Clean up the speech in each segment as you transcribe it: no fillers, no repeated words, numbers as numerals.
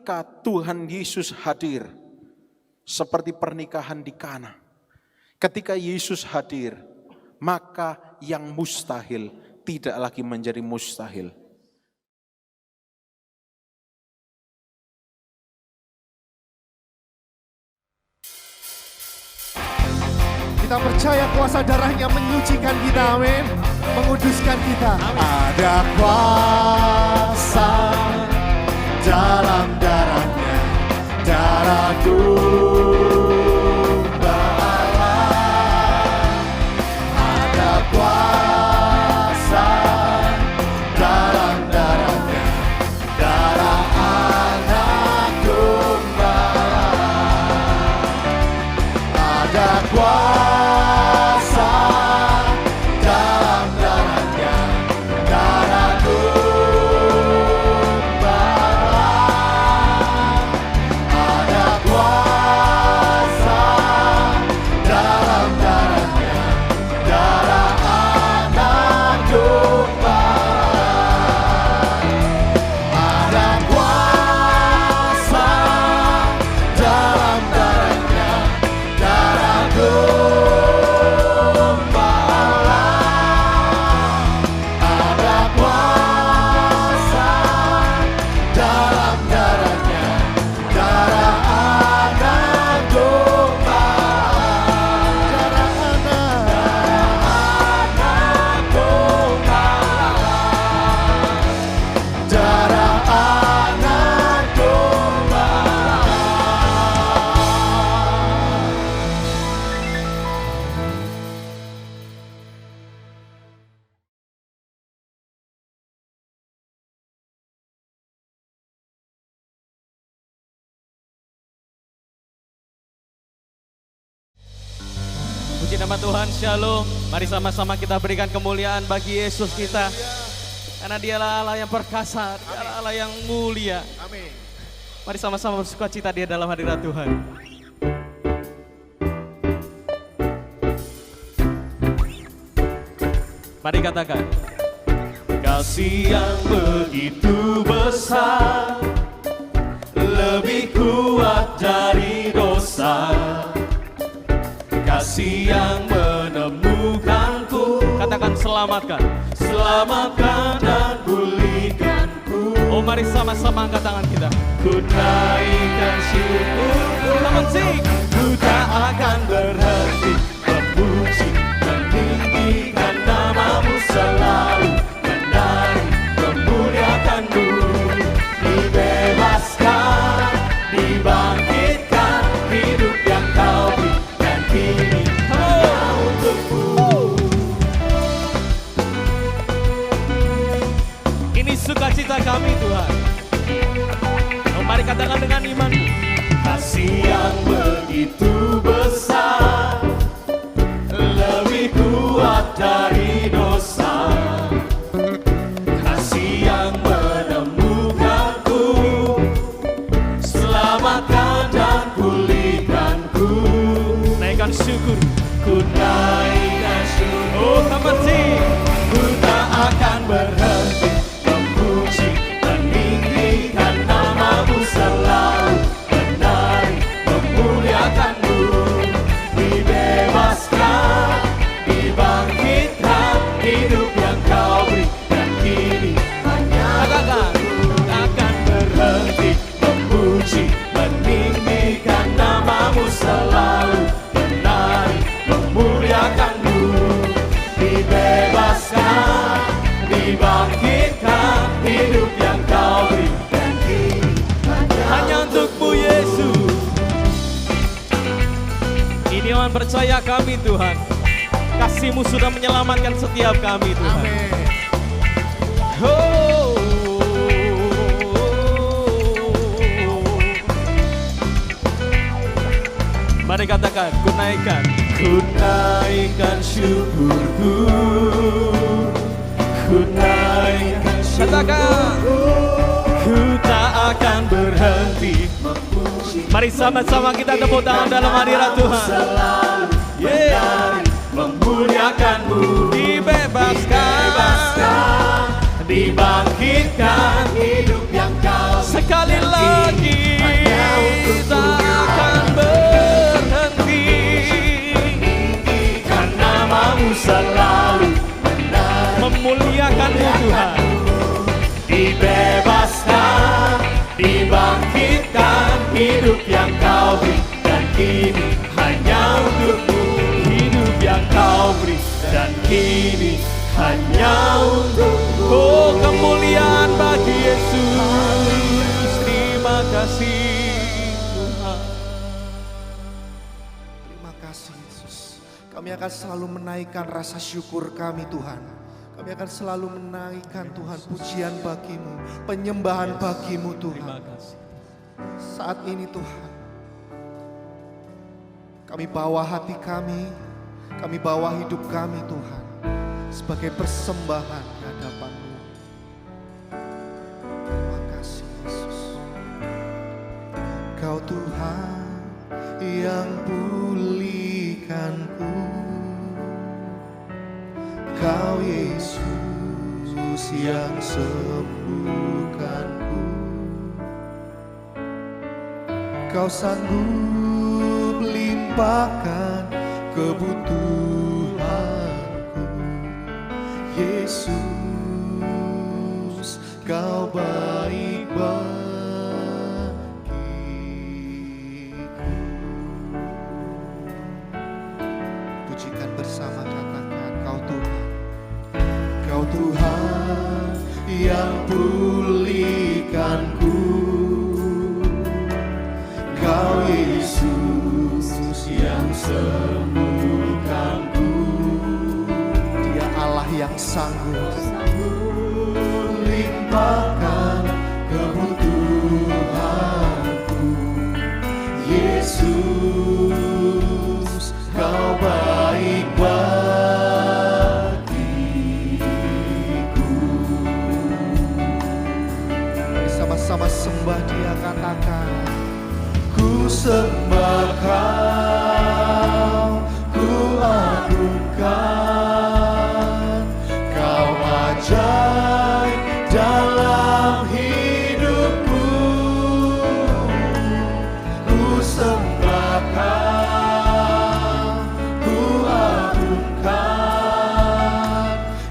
ketika Tuhan Yesus hadir, seperti pernikahan di Kana. Ketika Yesus hadir, maka yang mustahil tidak lagi menjadi mustahil. Kita percaya kuasa darahnya menyucikan kita, amin. Menguduskan kita. Amin. Ada kuasa dalam darahnya, darah domba Allah. Ada kuasa dalam darahnya, darah anak domba Allah. Ada kuasa Puji nama Tuhan, Shalom. Mari sama-sama kita berikan kemuliaan bagi Yesus kita. Karena dialah Allah yang perkasa, dialah Allah yang mulia. Amin. Mari sama-sama bersuka cita dia dalam hadirat Tuhan. Mari katakan. Kasih yang begitu besar, lebih kuat dari dosa. Kasih yang menemukanku, katakan selamatkan, selamatkan dan pulihkanku. Oh mari sama-sama angkat tangan kita. Ku naikkan syukurku, come on sing. Ku tak akan berhenti memuji, meninggikan namamu selalu, menari, memuliakanmu. Dibebaskan, dibangkitkan, hidup yang kau beri. Ini sukacita kami Tuhan. Oh, mari katakan dengan imanmu. Kasih yang begitu besar, lebih kuat dari dosa. Kasih yang menemukanku, selamatkan dan pulihkanku. Naikkan syukur, ku naikkan syukur. Oh teman sih, ku tak akan berhenti memuji, meninggikan namamu selalu, menari, memuliakanmu. Dibebaskan, dibangkitkan, hidup yang kau beri, dan kini hanya aku akan berhenti memuji, meninggikan namamu selalu, menari, memuliakanmu. Dibebaskan, dibangkitkan, hidup yang kau beri, dan kini hanya untukmu Yesus. Ini iman percaya kami Tuhan, kasih-Mu sudah menyelamatkan setiap kami Tuhan. Amin. Oh. Mari katakan, ku naikkan syukurku, ku naikkan syukurku. Katakan, ku tak akan berhenti memuji. Mari sama-sama kita tepuk tangan dalam hadirat Tuhan. Yeah. Memuliakanmu, dibebaskan, dibangkitkan, hidup yang kau sekali lagi. kasih Yesus. Kami akan selalu menaikkan rasa syukur kami Tuhan. Kami akan selalu menaikkan Tuhan pujian bagimu, penyembahan bagimu Terima Tuhan. kasih. Saat ini Tuhan, kami bawa hati kami bawa hidup kami Tuhan, sebagai persembahan di hadapan-Mu. Terima kasih Yesus. Kau Tuhan yang pulihkanku, Kau Yesus yang sembuhkanku. Kau sanggup limpahkan kebutuhanku, Yesus, Kau baik bagiku. Pujikan bersama, katakan, Kau Tuhan, Kau Tuhan yang pulihkanku, Kau Yesus yang sembuhkanku. Dia Allah yang sanggup limpahkan kebutuhanku, Yesus, Kau baik bagiku. Mari sama-sama sembah Dia, katakan, ku sembah Kau, ku agungkan, Kau ajaib dalam hidupku. Ku sembah Kau, ku agungkan,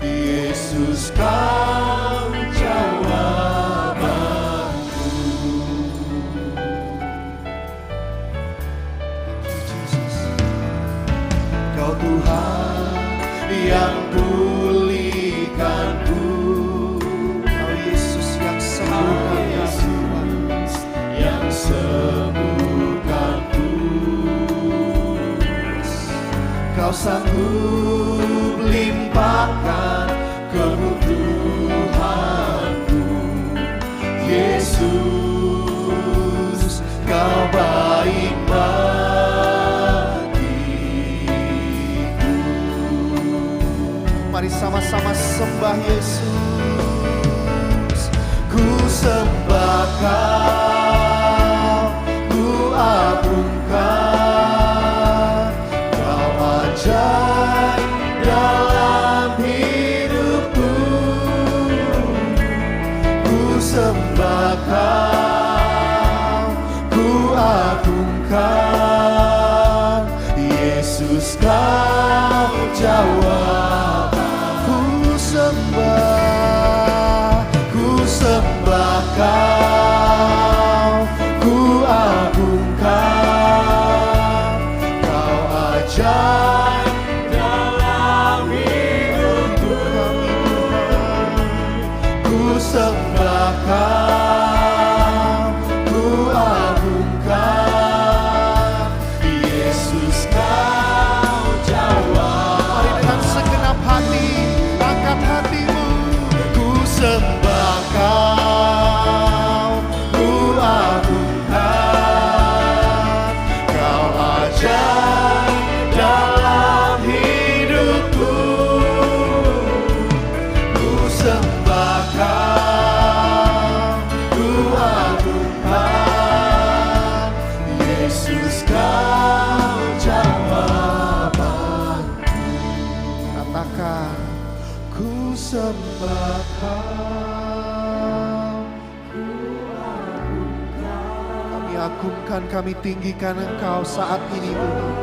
Yesus, Kau jawabanku. Kau Tuhan yang pulihkanku, Kau Yesus yang sembuhkan, yang sembuhkanku. Kau sanggup limpahkan kebutuhanku, Yesus, Kau baik bagiku. Mari sama-sama sembah Yesus. Ku sembah Kau, ku agungkan, Kau ajaib dalam hidupku. Ku sembah Kau, ku agungkan, Yesus, Kau jawab. Ku sembah Kau, ku agungkan, Kau ajaib dalam hidupku. Ku sembah Kau, ku agungkan, Yesus, Kau jawab. Mari dengan segenap hati, angkat hatimu. Ku sembah Kau, ku agungkan, Kau ajaib dalam hidupku. Ku sembah Kau, ku agungkan, Yesus, Kau jawabanku. Katakan, ku sembah Kau, ku agungkan. Kami agungkan, kami tinggikan Engkau saat ini Tuhan.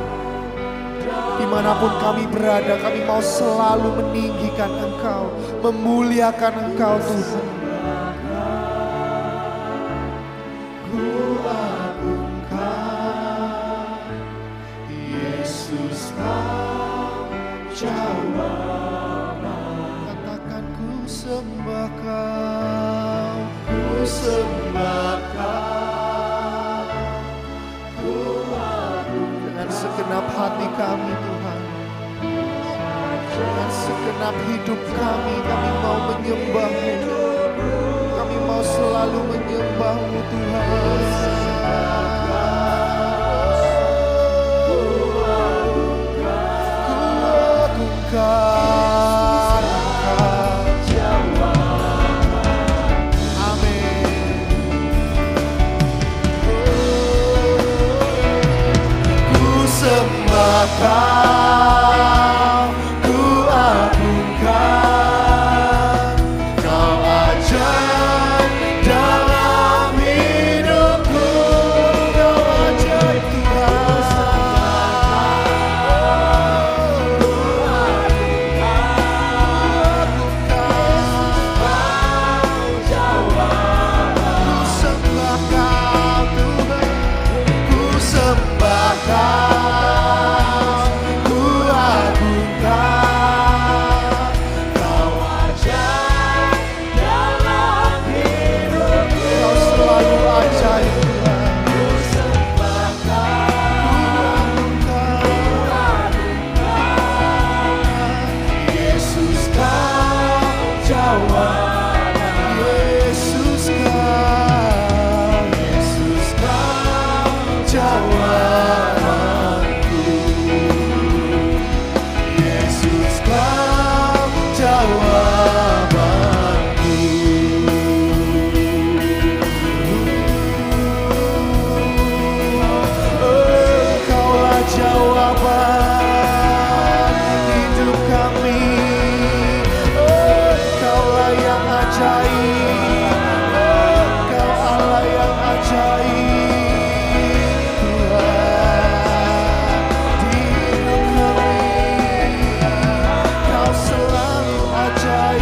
Dimanapun kami berada, kami mau selalu meninggikan Engkau, memuliakan Engkau Tuhan. Ku agungkan, Yesus, Kau jawaban. Katakan, ku sembah Kau, ku sembah Kau, ku agungkan. Dengan segenap segenap hati kami Tuhan. Dengan segenap hidup kami mau menyembah-Mu. Kami mau selalu menyembah-Mu Tuhan. Kuagungkan Engkau. Amin. Ku sembah Kau, ku agungkan, Kau ajaib dalam hidupku, Kau ajaib Tuhan. Ku sembah Kau Tuhan, ku sembah Kau, ku agungkan, Kau ajaib dalam hidupku, Kau selalu ajaib Tuhan. Ku sembah Kau, ku agungkan, Yesus Kau jawaban, Yesus Kau jawabanku, Yesus Kau jawabanku. Engkaulah jawaban hidup kami, Engkaulah yang ajaib, Engkau Allah yang ajaib Tuhan. Di hidup kami Kau selalu ajaib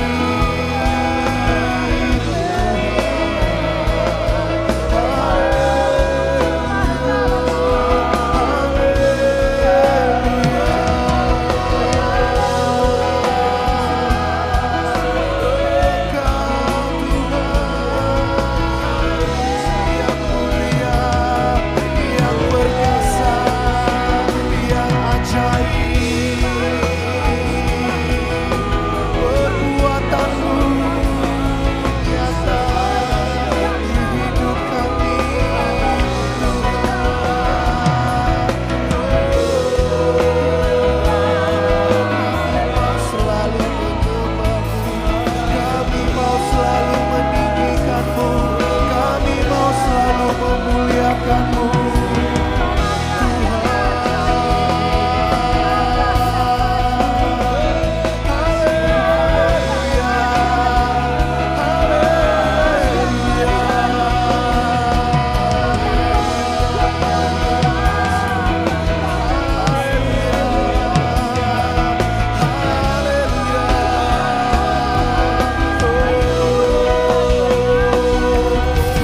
yang mulia, yang perkasa, yang ajaib. Perbuatan-Mu nyata di hidup kami, selalu menyembah-Mu, kami mau selalu meninggikan-Mu, kami mau selalu memuliakan-Mu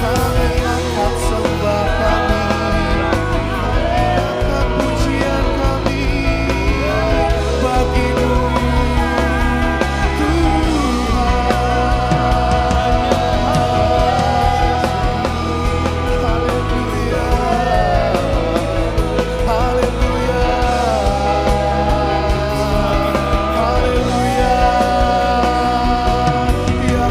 Kami angkat sembah kami, angkat pujian kami bagi-Mu Tuhan. Haleluya, haleluya, haleluya. Ya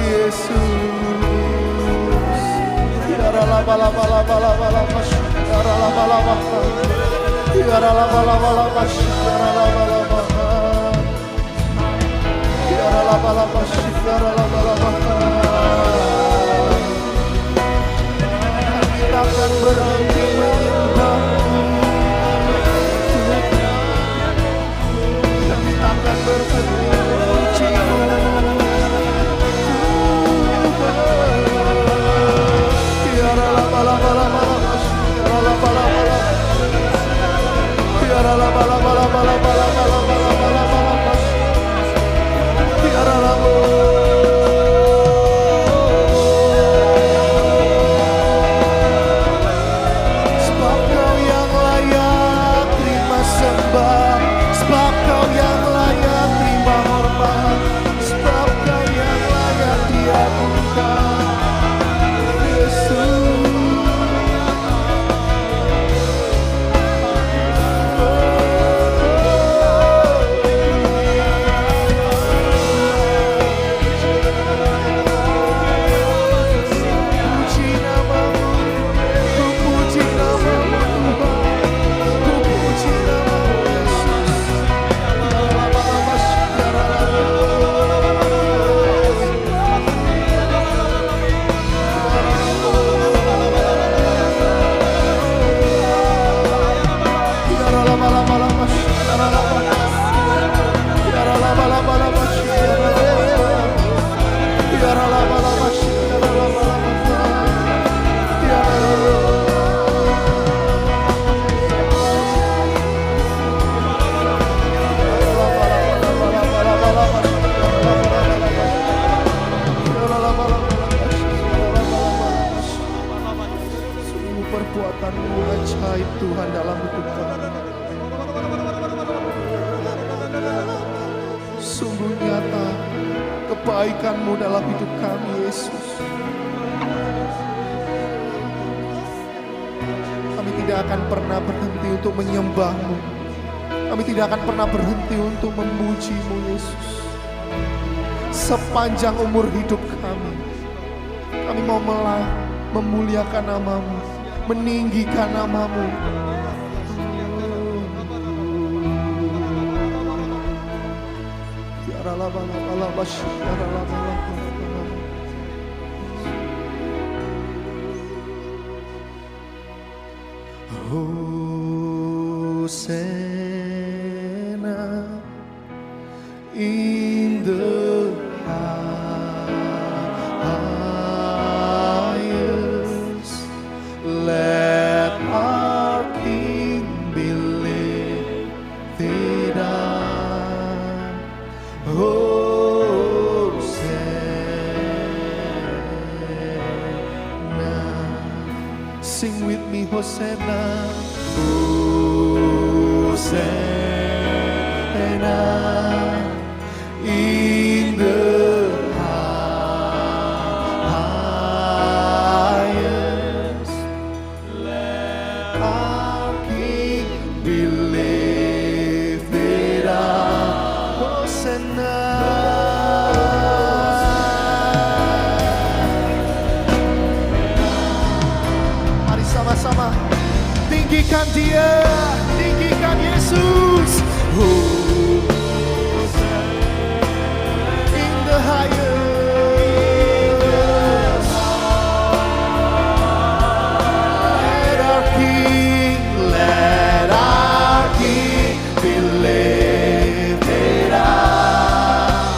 Yesus, Takkan berhenti menyembah-Mu, kami takkan berhenti memuji-Mu. Sebab Kau yang layak terima sembah, sebab Kau yang layak terima hormat, sebab Kau yang layak diagungkan, Yesus. Puji nama-Mu, ku puji nama-Mu Tuhan, ku puji nama-Mu Yesus. Sungguh perbuatan-Mu ajaib Tuhan dalam hidup kami. Sungguh nyata kebaikan-Mu dalam hidup kami, Yesus. Kami tidak akan pernah berhenti untuk menyembah-Mu. Kami tidak akan pernah berhenti untuk memuji-Mu, Yesus. Sepanjang umur hidup kami, kami mau memuliakan nama-Mu, meninggikan nama-Mu. Hosanna in the highest. Let our King be lifted up. Hosanna. Sing with me, Hosanna. Hosanna in the highest. Let our King be lifted up. Hosanna. Mari sama-sama tinggikan Dia, tinggikan Yesus. In the highest. Let our King be lifted up.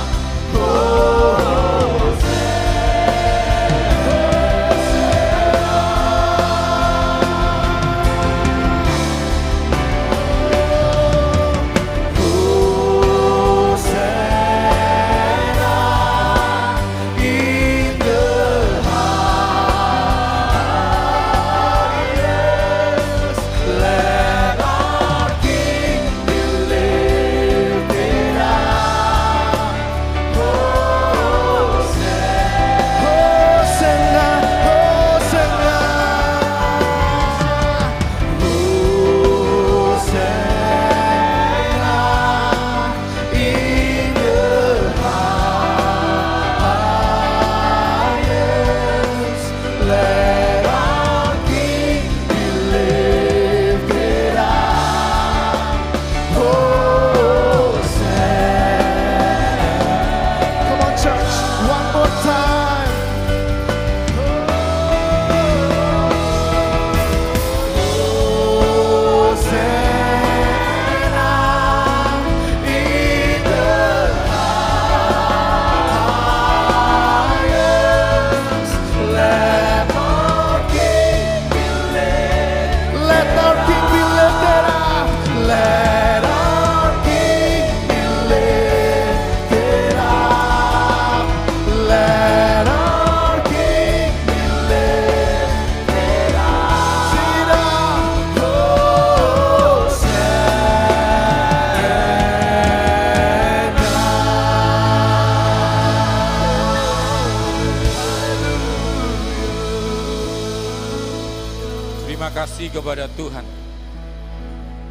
Terima kasih kepada Tuhan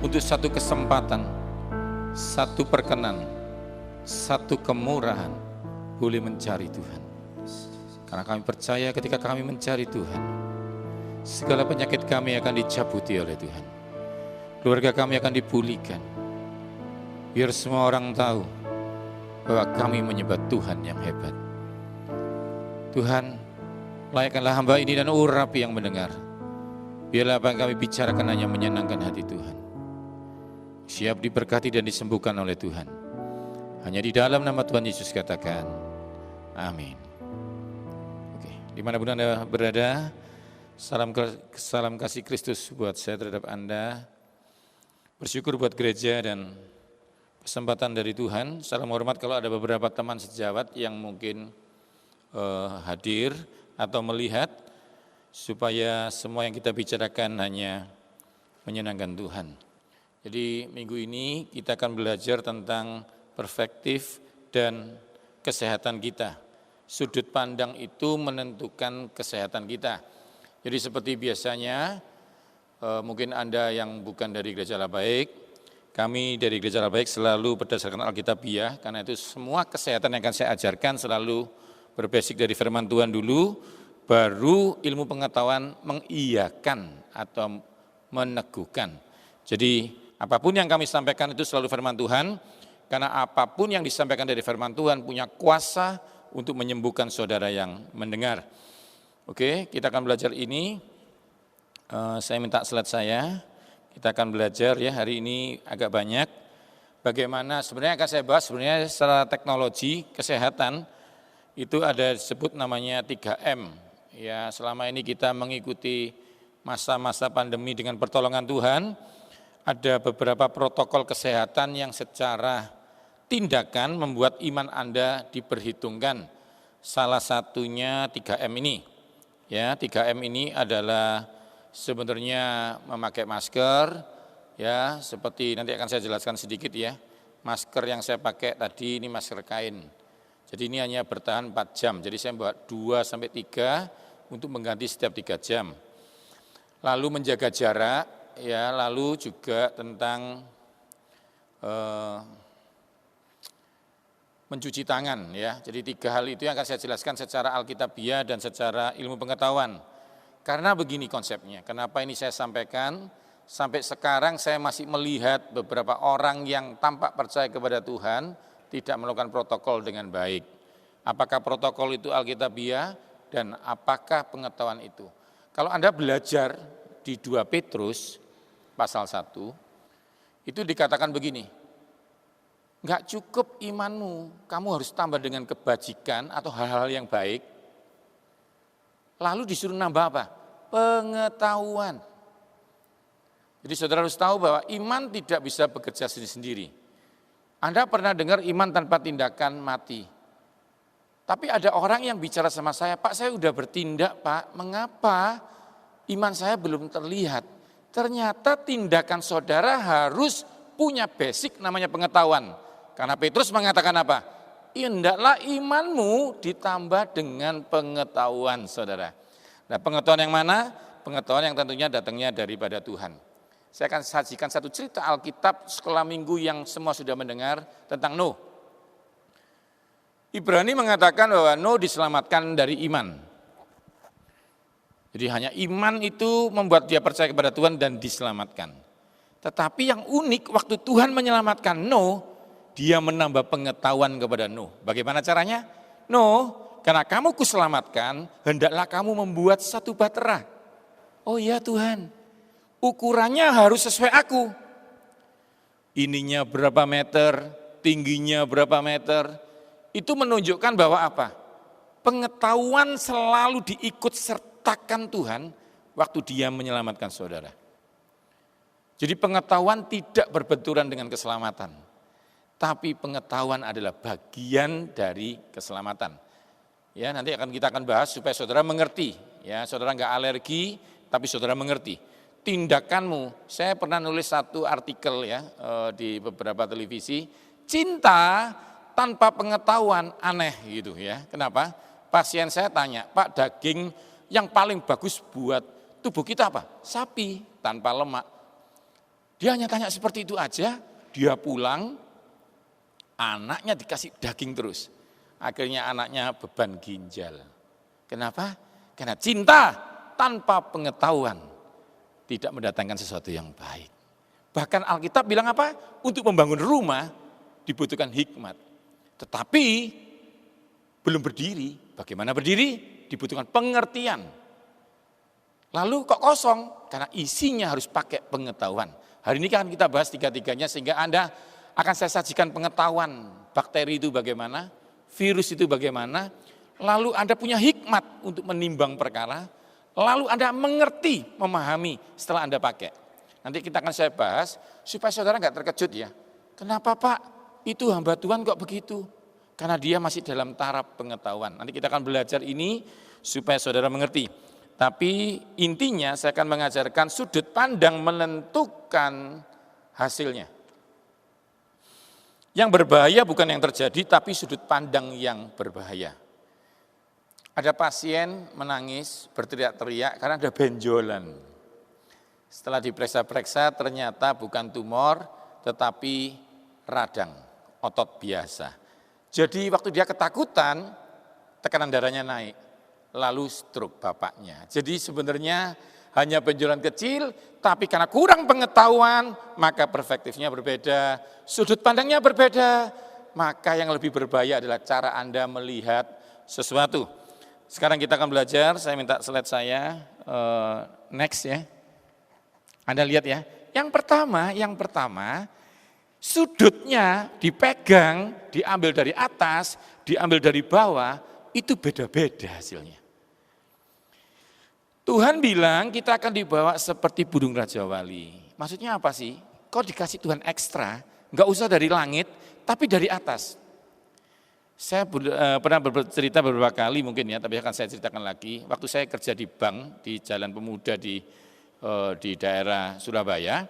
untuk satu kesempatan, satu perkenan, satu kemurahan boleh mencari Tuhan. Karena kami percaya ketika kami mencari Tuhan, segala penyakit kami akan dicabuti oleh Tuhan. Keluarga kami akan dipulihkan. Biar semua orang tahu bahwa kami menyembah Tuhan yang hebat. Tuhan, layakkanlah hamba ini dan urapi yang mendengar. Biarlah apa yang kami bicarakan hanya menyenangkan hati Tuhan. Siap diberkati dan disembuhkan oleh Tuhan. Hanya di dalam nama Tuhan Yesus katakan, amin. Oke, dimanapun Anda berada, salam kasih Kristus buat saya terhadap Anda. Bersyukur buat gereja dan kesempatan dari Tuhan. Salam hormat kalau ada beberapa teman sejawat yang mungkin hadir atau melihat, supaya semua yang kita bicarakan hanya menyenangkan Tuhan. Jadi minggu ini kita akan belajar tentang perspektif dan kesehatan kita. Sudut pandang itu menentukan kesehatan kita. Jadi seperti biasanya, mungkin Anda yang bukan dari Gereja Allah Baik, kami dari Gereja Allah Baik selalu berdasarkan Alkitabiah, karena itu semua kesehatan yang akan saya ajarkan selalu berbasik dari firman Tuhan dulu, baru ilmu pengetahuan mengiyakan atau meneguhkan. Jadi apapun yang kami sampaikan itu selalu firman Tuhan, karena apapun yang disampaikan dari firman Tuhan punya kuasa untuk menyembuhkan saudara yang mendengar. Oke, kita akan belajar ini. Saya minta slide saya. Kita akan belajar ya hari ini agak banyak. Bagaimana sebenarnya akan saya bahas sebenarnya secara teknologi kesehatan itu ada disebut namanya 3M. Ya, selama ini kita mengikuti masa-masa pandemi dengan pertolongan Tuhan, ada beberapa protokol kesehatan yang secara tindakan membuat iman Anda diperhitungkan. Salah satunya 3M ini. Ya, 3M ini adalah sebenarnya memakai masker, ya, seperti nanti akan saya jelaskan sedikit ya. Masker yang saya pakai tadi ini masker kain. Jadi ini hanya bertahan 4 jam. Jadi saya buat 2 sampai 3 untuk mengganti setiap 3 jam. Lalu menjaga jarak, ya, lalu juga tentang mencuci tangan, ya. Jadi 3 hal itu yang akan saya jelaskan secara alkitabiah dan secara ilmu pengetahuan. Karena begini konsepnya, kenapa ini saya sampaikan, sampai sekarang saya masih melihat beberapa orang yang tampak percaya kepada Tuhan tidak melakukan protokol dengan baik. Apakah protokol itu alkitabiah dan apakah pengetahuan itu? Kalau Anda belajar di 2 Petrus pasal 1, itu dikatakan begini, enggak cukup imanmu, kamu harus tambah dengan kebajikan atau hal-hal yang baik. Lalu disuruh nambah apa? Pengetahuan. Jadi saudara harus tahu bahwa iman tidak bisa bekerja sendiri-sendiri. Anda pernah dengar iman tanpa tindakan mati. Tapi ada orang yang bicara sama saya, Pak saya udah bertindak Pak, mengapa iman saya belum terlihat? Ternyata tindakan saudara harus punya basic namanya pengetahuan. Karena Petrus mengatakan apa? Hendaklah imanmu ditambah dengan pengetahuan saudara. Nah pengetahuan yang mana? Pengetahuan yang tentunya datangnya daripada Tuhan. Saya akan sajikan satu cerita Alkitab sekolah minggu yang semua sudah mendengar tentang Nuh. Ibrani mengatakan bahwa Nuh diselamatkan dari iman. Jadi hanya iman itu membuat dia percaya kepada Tuhan dan diselamatkan. Tetapi yang unik waktu Tuhan menyelamatkan Nuh, dia menambah pengetahuan kepada Nuh. Bagaimana caranya? Nuh, karena kamu kuselamatkan, hendaklah kamu membuat satu bahtera. Oh ya Tuhan, ukurannya harus sesuai aku. Ininya berapa meter, tingginya berapa meter. Itu menunjukkan bahwa apa? Pengetahuan selalu diikut sertakan Tuhan waktu dia menyelamatkan saudara. Jadi pengetahuan tidak berbenturan dengan keselamatan. Tapi pengetahuan adalah bagian dari keselamatan. Ya, nanti kita akan bahas supaya saudara mengerti. Ya, saudara enggak alergi, tapi saudara mengerti. Tindakanmu, saya pernah nulis satu artikel ya di beberapa televisi, cinta tanpa pengetahuan aneh gitu ya. Kenapa? Pasien saya tanya, Pak daging yang paling bagus buat tubuh kita apa? Sapi tanpa lemak. Dia hanya tanya seperti itu aja, dia pulang, anaknya dikasih daging terus. Akhirnya anaknya beban ginjal. Kenapa? Karena cinta tanpa pengetahuan tidak mendatangkan sesuatu yang baik. Bahkan Alkitab bilang apa? Untuk membangun rumah dibutuhkan hikmat. Tetapi belum berdiri. Bagaimana berdiri? Dibutuhkan pengertian. Lalu kok kosong? Karena isinya harus pakai pengetahuan. Hari ini kan kita bahas tiga-tiganya sehingga Anda akan saya sajikan pengetahuan bakteri itu bagaimana, virus itu bagaimana, lalu Anda punya hikmat untuk menimbang perkara, lalu Anda mengerti, memahami setelah Anda pakai. Nanti kita akan saya bahas supaya saudara nggak terkejut ya. Kenapa Pak? Itu hamba Tuhan kok begitu? Karena dia masih dalam taraf pengetahuan. Nanti kita akan belajar ini supaya saudara mengerti. Tapi intinya saya akan mengajarkan sudut pandang menentukan hasilnya. Yang berbahaya bukan yang terjadi, tapi sudut pandang yang berbahaya. Ada pasien menangis, berteriak-teriak karena ada benjolan. Setelah diperiksa-periksa ternyata bukan tumor, tetapi radang, otot biasa. Jadi waktu dia ketakutan, tekanan darahnya naik, lalu stroke bapaknya. Jadi sebenarnya hanya benjolan kecil, tapi karena kurang pengetahuan, maka perspektifnya berbeda, sudut pandangnya berbeda, maka yang lebih berbahaya adalah cara Anda melihat sesuatu. Sekarang kita akan belajar, saya minta slide saya, next ya. Anda lihat ya, yang pertama, sudutnya dipegang, diambil dari atas, diambil dari bawah, itu beda-beda hasilnya. Tuhan bilang kita akan dibawa seperti burung Raja Wali. Maksudnya apa sih? Kau dikasih Tuhan ekstra, enggak usah dari langit, tapi dari atas. Saya pernah bercerita beberapa kali mungkin ya, tapi akan saya ceritakan lagi. Waktu saya kerja di bank, di Jalan Pemuda di daerah Surabaya,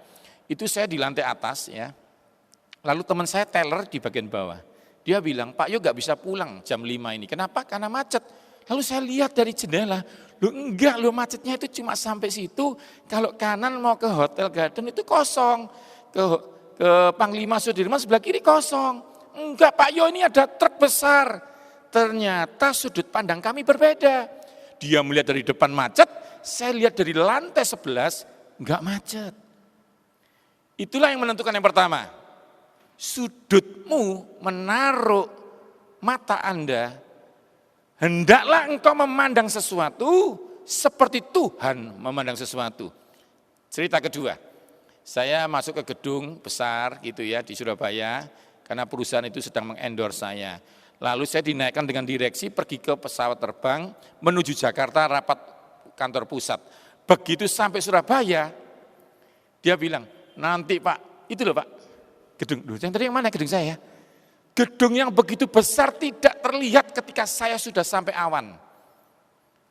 itu saya di lantai atas ya. Lalu teman saya teller di bagian bawah. Dia bilang, Pak Yo gak bisa pulang jam 5 ini. Kenapa? Karena macet. Lalu saya lihat dari jendela, macetnya itu cuma sampai situ. Kalau kanan mau ke Hotel Garden itu kosong. Ke Panglima Sudirman sebelah kiri kosong. Enggak Pak Yo, ini ada truk besar. Ternyata sudut pandang kami berbeda. Dia melihat dari depan macet, saya lihat dari lantai 11 enggak macet. Itulah yang menentukan yang pertama. Sudutmu menaruh mata Anda, hendaklah engkau memandang sesuatu seperti Tuhan memandang sesuatu. Cerita kedua, saya masuk ke gedung besar gitu ya di Surabaya, karena perusahaan itu sedang mengendorse saya. Lalu saya dinaikkan dengan direksi pergi ke pesawat terbang menuju Jakarta rapat kantor pusat. Begitu sampai Surabaya, dia bilang, nanti Pak, itu loh Pak, gedung, yang tadi yang mana gedung saya? Gedung yang begitu besar tidak terlihat ketika saya sudah sampai awan.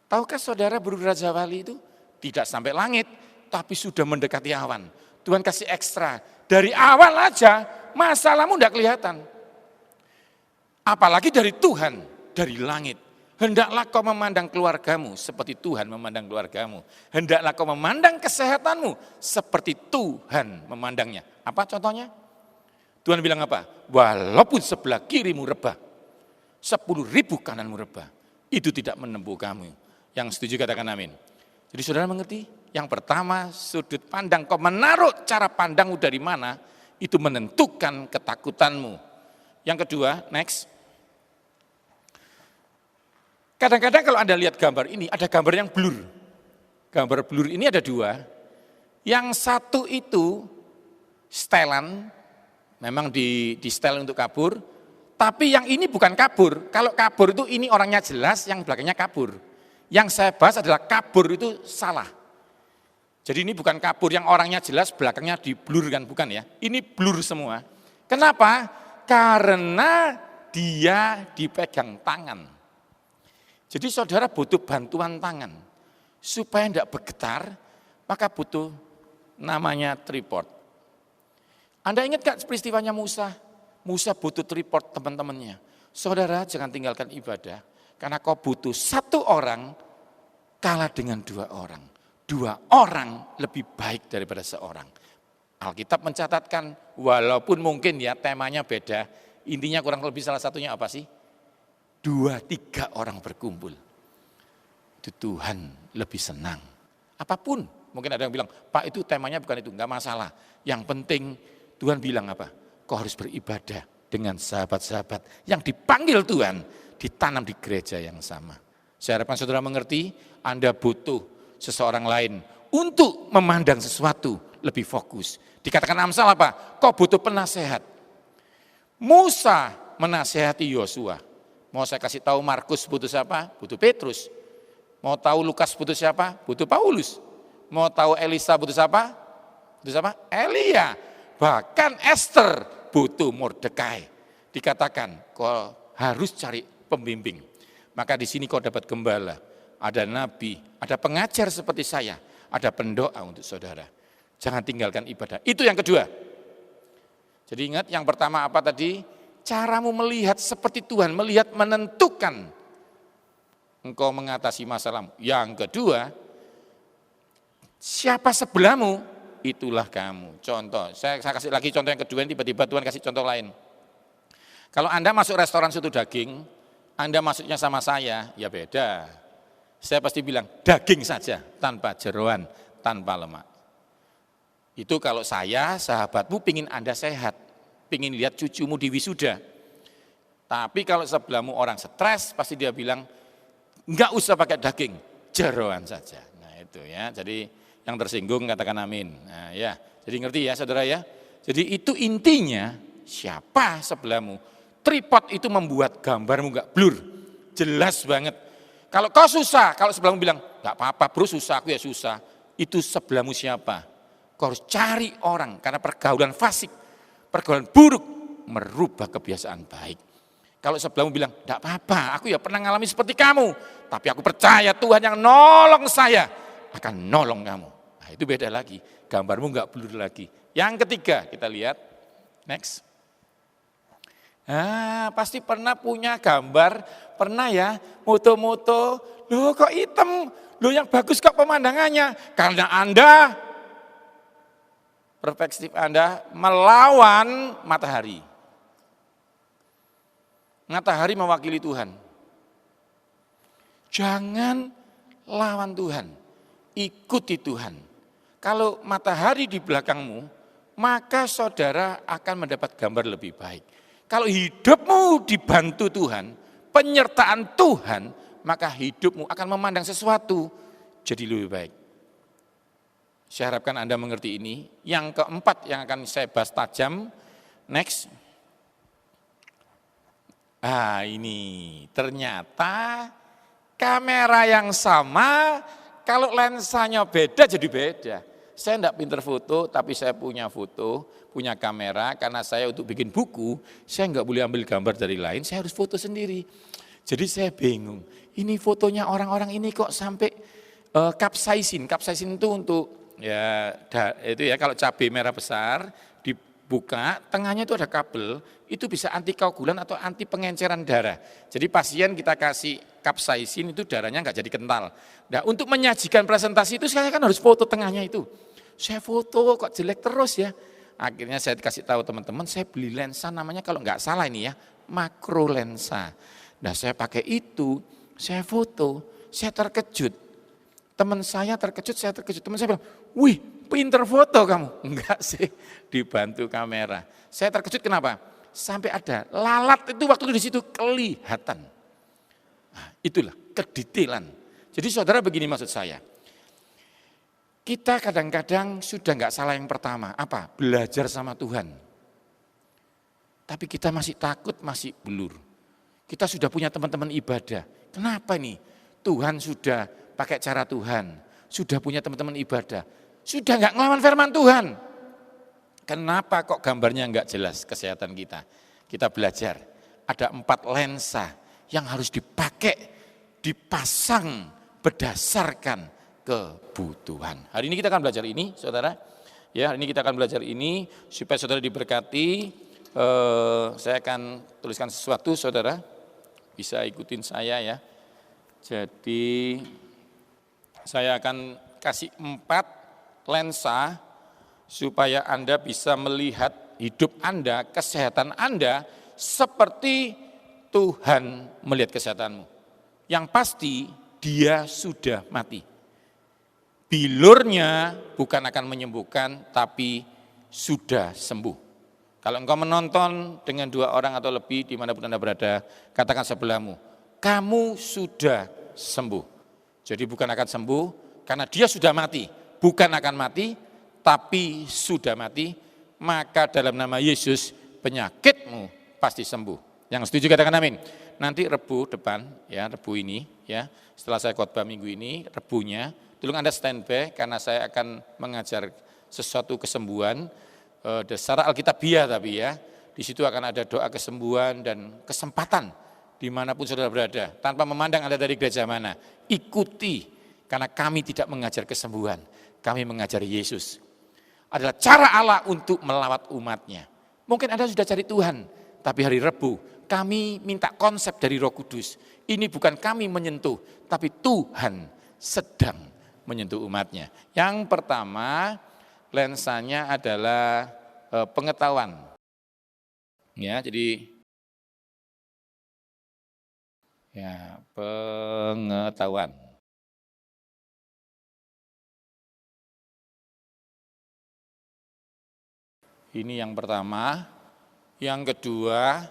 Tahukah saudara burung Raja Wali itu tidak sampai langit, tapi sudah mendekati awan. Tuhan kasih ekstra, dari awal aja masalahmu tidak kelihatan. Apalagi dari Tuhan, dari langit. Hendaklah kau memandang keluargamu seperti Tuhan memandang keluargamu. Hendaklah kau memandang kesehatanmu seperti Tuhan memandangnya. Apa contohnya? Tuhan bilang apa? Walaupun sebelah kirimu rebah, 10.000 kananmu rebah, itu tidak menempuh kamu. Yang setuju katakan amin. Jadi saudara mengerti? Yang pertama, sudut pandang, kau menaruh cara pandangmu dari mana, itu menentukan ketakutanmu. Yang kedua, next. Kadang-kadang kalau Anda lihat gambar ini, ada gambar yang blur. Gambar blur ini ada dua. Yang satu itu setelan, memang di setel untuk kabur. Tapi yang ini bukan kabur. Kalau kabur itu ini orangnya jelas, yang belakangnya kabur. Yang saya bahas adalah kabur itu salah. Jadi ini bukan kabur yang orangnya jelas, belakangnya di blur kan, bukan ya. Ini blur semua. Kenapa? Karena dia dipegang tangan. Jadi saudara butuh bantuan tangan. Supaya tidak bergetar, maka butuh namanya tripod. Anda ingat gak peristiwanya Musa? Musa butuh tripod teman-temannya. Saudara jangan tinggalkan ibadah. Karena kau butuh satu orang kalah dengan dua orang. 2 orang lebih baik daripada seorang. Alkitab mencatatkan walaupun mungkin ya temanya beda, intinya kurang lebih salah satunya apa sih? 2-3 orang berkumpul. Itu Tuhan lebih senang. Apapun, mungkin ada yang bilang, Pak itu temanya bukan itu, enggak masalah. Yang penting Tuhan bilang apa? Kau harus beribadah dengan sahabat-sahabat yang dipanggil Tuhan, ditanam di gereja yang sama. Saya harapkan saudara mengerti, Anda butuh seseorang lain untuk memandang sesuatu lebih fokus. Dikatakan Amsal apa? Kau butuh penasehat. Musa menasehati Yosua. Mau saya kasih tahu Markus butuh siapa? Butuh Petrus. Mau tahu Lukas butuh siapa? Butuh Paulus. Mau tahu Elisa butuh siapa? Butuh siapa? Elia. Bahkan Esther butuh Mordekai. Dikatakan kau harus cari pembimbing. Maka di sini kau dapat gembala, ada nabi, ada pengajar seperti saya, ada pendoa untuk saudara. Jangan tinggalkan ibadah. Itu yang kedua. Jadi ingat yang pertama apa tadi? Caramu melihat seperti Tuhan, melihat menentukan engkau mengatasi masalahmu. Yang kedua, siapa sebelahmu, itulah kamu. Contoh, saya kasih lagi contoh yang kedua, tiba-tiba Tuhan kasih contoh lain. Kalau Anda masuk restoran soto daging, Anda masuknya sama saya, ya beda. Saya pasti bilang daging saja, tanpa jeroan, tanpa lemak. Itu kalau saya, sahabatmu, pingin Anda sehat, pingin lihat cucumu di wisuda. Tapi kalau sebelahmu orang stres, pasti dia bilang, enggak usah pakai daging, jeroan saja. Nah itu ya, jadi yang tersinggung katakan amin. Nah ya, jadi ngerti ya saudara ya. Jadi itu intinya, siapa sebelahmu. Tripod itu membuat gambarmu enggak blur, jelas banget. Kalau kau susah, kalau sebelahmu bilang, enggak apa-apa bro susah, aku ya susah. Itu sebelahmu siapa? Kau harus cari orang, karena pergaulan fasik, pergaulan buruk, merubah kebiasaan baik. Kalau sebelahmu bilang, enggak apa-apa, aku ya pernah ngalami seperti kamu, tapi aku percaya Tuhan yang nolong saya, akan nolong kamu. Nah itu beda lagi, gambarmu enggak blur lagi. Yang ketiga, kita lihat, next. Nah, pasti pernah punya gambar, pernah ya, moto-moto, loh kok hitam, loh yang bagus kok pemandangannya, karena Anda, perspektif Anda melawan matahari. Matahari mewakili Tuhan. Jangan lawan Tuhan, ikuti Tuhan. Kalau matahari di belakangmu, maka saudara akan mendapat gambar lebih baik. Kalau hidupmu dibantu Tuhan, penyertaan Tuhan, maka hidupmu akan memandang sesuatu jadi lebih baik. Saya harapkan Anda mengerti ini. Yang keempat yang akan saya bahas tajam, next. Ini ternyata kamera yang sama, kalau lensanya beda jadi beda. Saya enggak pinter foto, tapi saya punya foto, punya kamera, karena saya untuk bikin buku, saya enggak boleh ambil gambar dari lain, saya harus foto sendiri. Jadi saya bingung, ini fotonya orang-orang ini kok sampai capsaicin itu untuk, ya itu ya kalau cabai merah besar, dibuka, tengahnya itu ada kabel, itu bisa anti koagulan atau anti pengenceran darah. Jadi pasien kita kasih capsaicin itu darahnya enggak jadi kental. Nah untuk menyajikan presentasi itu saya kan harus foto tengahnya itu. Saya foto kok jelek terus ya. Akhirnya saya kasih tahu teman-teman, saya beli lensa namanya kalau enggak salah ini ya, makro lensa. Nah saya pakai itu, saya foto, saya terkejut. Teman saya terkejut, saya terkejut. Teman saya bilang, wih pinter foto kamu. Enggak sih, dibantu kamera. Saya terkejut kenapa? Sampai ada lalat itu waktu itu di situ kelihatan. Nah, itulah kedetailan. Jadi saudara begini maksud saya. Kita kadang-kadang sudah enggak salah yang pertama. Apa? Belajar sama Tuhan. Tapi kita masih takut, masih blur. Kita sudah punya teman-teman ibadah. Kenapa nih? Tuhan sudah pakai cara Tuhan. Sudah punya teman-teman ibadah. Sudah enggak ngelawan firman Tuhan. Kenapa kok gambarnya enggak jelas kesehatan kita? Kita belajar. Ada 4 lensa yang harus dipakai, dipasang berdasarkan kebutuhan. Hari ini kita akan belajar ini, saudara. Ya, hari ini kita akan belajar ini supaya saudara diberkati. Saya akan tuliskan sesuatu, saudara. Bisa ikutin saya ya. Jadi saya akan kasih 4 lensa supaya Anda bisa melihat hidup Anda, kesehatan Anda seperti Tuhan melihat kesehatanmu. Yang pasti dia sudah mati. Bilurnya bukan akan menyembuhkan, tapi sudah sembuh. Kalau engkau menonton dengan 2 orang atau lebih dimanapun Anda berada, katakan sebelahmu, kamu sudah sembuh. Jadi bukan akan sembuh, karena dia sudah mati. Bukan akan mati, tapi sudah mati. Maka dalam nama Yesus, penyakitmu pasti sembuh. Yang setuju katakan amin. Nanti Rebu depan, ya Rebu ini, ya setelah saya khotbah minggu ini, Rebunya, tolong Anda standby karena saya akan mengajar sesuatu kesembuhan, secara Alkitabiah tapi ya, di situ akan ada doa kesembuhan dan kesempatan dimanapun saudara berada, tanpa memandang Anda dari gereja mana, ikuti, karena kami tidak mengajar kesembuhan, kami mengajar Yesus. Adalah cara Allah untuk melawat umatnya. Mungkin Anda sudah cari Tuhan, tapi hari Rebu kami minta konsep dari Roh Kudus. Ini bukan kami menyentuh, tapi Tuhan sedang menyentuh umatnya. Yang pertama, lensanya adalah pengetahuan. Ya, jadi ya, pengetahuan. Ini yang pertama. Yang kedua,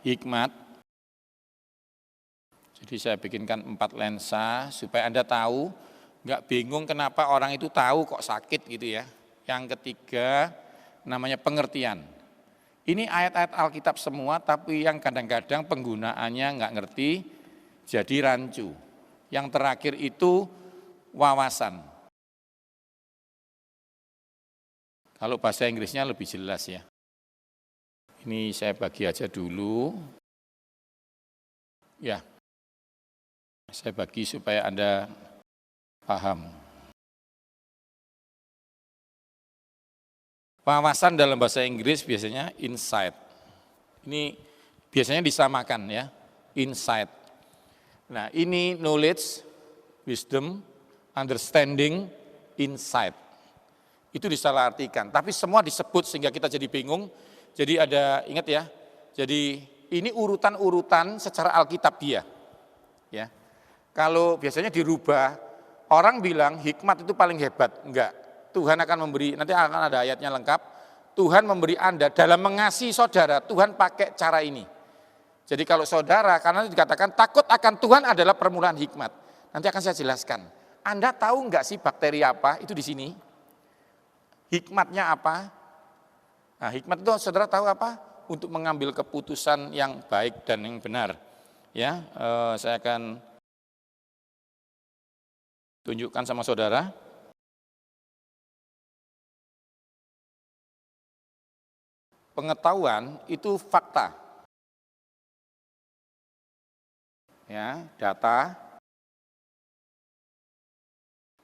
hikmat. Jadi saya bikinkan 4 lensa supaya Anda tahu, nggak bingung kenapa orang itu tahu kok sakit gitu ya. Yang ketiga, namanya pengertian. Ini ayat-ayat Alkitab semua, tapi yang kadang-kadang penggunaannya nggak ngerti, jadi rancu. Yang terakhir itu wawasan. Kalau bahasa Inggrisnya lebih jelas ya. Ini saya bagi aja dulu. Ya, saya bagi supaya Anda paham. Wawasan dalam bahasa Inggris biasanya insight. Ini biasanya disamakan ya, insight. Nah ini knowledge, wisdom, understanding, insight. Itu disalahartikan, tapi semua disebut sehingga kita jadi bingung. Jadi ada, ingat ya, jadi ini urutan-urutan secara Alkitabiah. Ya. Kalau biasanya dirubah, orang bilang hikmat itu paling hebat, enggak. Tuhan akan memberi, nanti akan ada ayatnya lengkap, Tuhan memberi Anda dalam mengasihi saudara, Tuhan pakai cara ini. Jadi kalau saudara, karena dikatakan takut akan Tuhan adalah permulaan hikmat. Nanti akan saya jelaskan. Anda tahu enggak sih bakteri apa? Itu di sini. Hikmatnya apa? Nah, hikmat itu saudara tahu apa? Untuk mengambil keputusan yang baik dan yang benar. Ya, saya akan tunjukkan sama saudara. Pengetahuan itu fakta. Ya, data.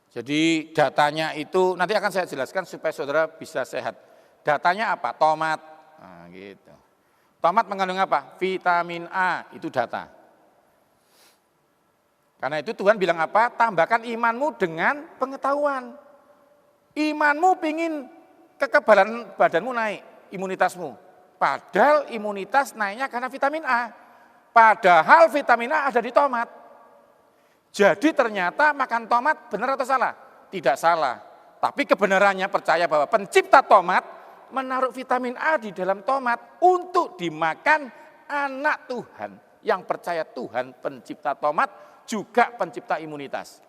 Jadi datanya itu nanti akan saya jelaskan supaya saudara bisa sehat. Datanya apa? Tomat. Nah, gitu. Tomat mengandung apa? Vitamin A, itu data. Karena itu Tuhan bilang apa? Tambahkan imanmu dengan pengetahuan. Imanmu pingin kekebalan badanmu naik, imunitasmu. Padahal imunitas naiknya karena vitamin A. Padahal vitamin A ada di tomat. Jadi ternyata makan tomat benar atau salah? Tidak salah. Tapi kebenarannya percaya bahwa pencipta tomat menaruh vitamin A di dalam tomat untuk dimakan anak Tuhan. Yang percaya Tuhan pencipta tomat juga pencipta imunitas.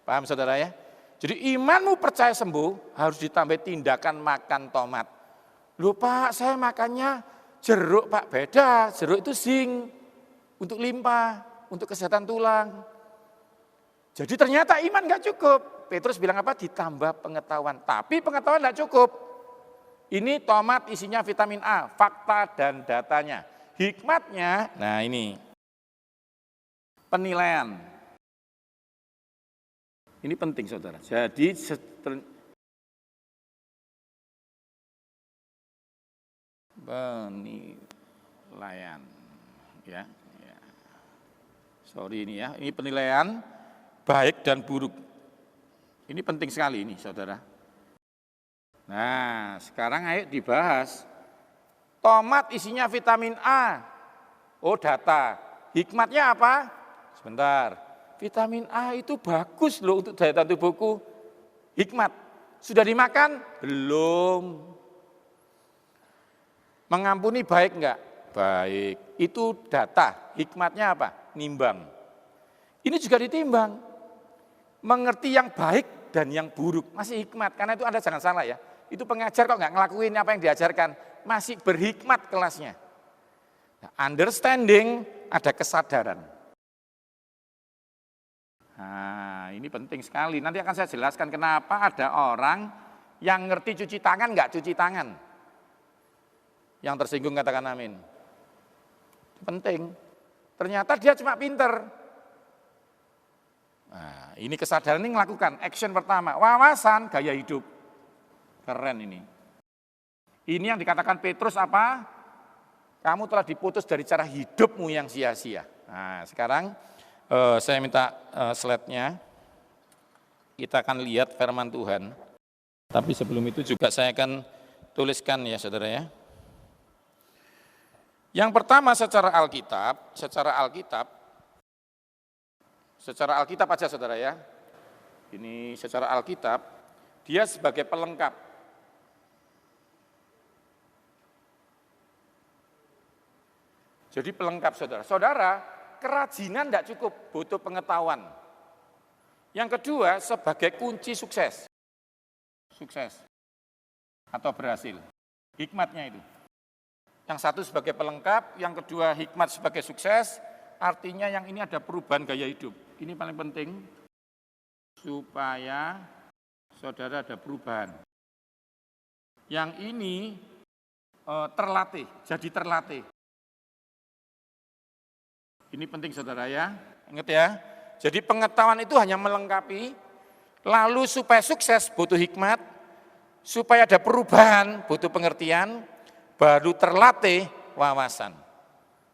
Paham saudara ya? Jadi imanmu percaya sembuh harus ditambah tindakan makan tomat. Loh Pak, saya makannya jeruk Pak, beda. Jeruk itu zinc, untuk limpa, untuk kesehatan tulang. Jadi ternyata iman gak cukup. Petrus bilang apa? Ditambah pengetahuan. Tapi pengetahuan gak cukup. Ini tomat isinya vitamin A, fakta dan datanya. Hikmatnya, nah ini. Penilaian. Ini penting saudara. Jadi penilaian. Ya. Sorry ini ya, ini penilaian baik dan buruk. Ini penting sekali ini, saudara. Nah, sekarang ayo dibahas. Tomat isinya vitamin A. Oh, data. Hikmatnya apa? Sebentar. Vitamin A itu bagus loh untuk daya tahan tubuhku. Hikmat. Sudah dimakan? Belum. Mengampuni baik enggak? Baik. Itu data. Hikmatnya apa? Nimbang. Ini juga ditimbang. Mengerti yang baik dan yang buruk. Masih hikmat. Karena itu Anda jangan salah ya. Itu pengajar kok enggak ngelakuin apa yang diajarkan. Masih berhikmat kelasnya. Nah, understanding, ada kesadaran. Nah, ini penting sekali. Nanti akan saya jelaskan kenapa ada orang yang ngerti cuci tangan enggak cuci tangan. Yang tersinggung katakan amin. Penting. Ternyata dia cuma pinter. Nah, ini kesadaran ini melakukan action pertama. Wawasan gaya hidup. Keren ini. Ini yang dikatakan Petrus apa? Kamu telah diputus dari cara hidupmu yang sia-sia. Nah, sekarang saya minta slide-nya. Kita akan lihat firman Tuhan. Tapi sebelum itu juga saya akan tuliskan ya saudara ya. Yang pertama secara Alkitab aja saudara ya. Ini secara Alkitab, dia sebagai pelengkap. Jadi pelengkap saudara. Saudara, kerajinan tidak cukup, butuh pengetahuan. Yang kedua, sebagai kunci sukses. Sukses atau berhasil. Hikmatnya itu. Yang satu sebagai pelengkap, yang kedua hikmat sebagai sukses, artinya yang ini ada perubahan gaya hidup. Ini paling penting, supaya saudara ada perubahan. Yang ini terlatih, jadi terlatih. Ini penting saudara ya, ingat ya. Jadi pengetahuan itu hanya melengkapi, lalu supaya sukses butuh hikmat, supaya ada perubahan butuh pengertian, baru terlatih wawasan.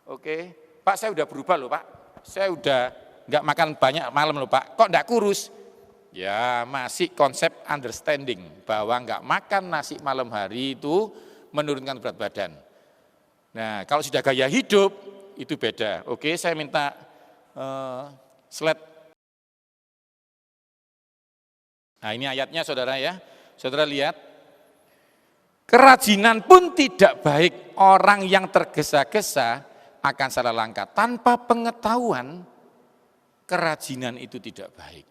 Oke, Pak saya udah berubah loh Pak, saya udah nggak makan banyak malam loh Pak, kok nggak kurus? Ya masih konsep understanding, bahwa nggak makan nasi malam hari itu menurunkan berat badan. Nah kalau sudah gaya hidup, itu beda. Oke, saya minta slide. Nah ini ayatnya saudara ya, saudara lihat. Kerajinan pun tidak baik, orang yang tergesa-gesa akan salah langkah. Tanpa pengetahuan, kerajinan itu tidak baik.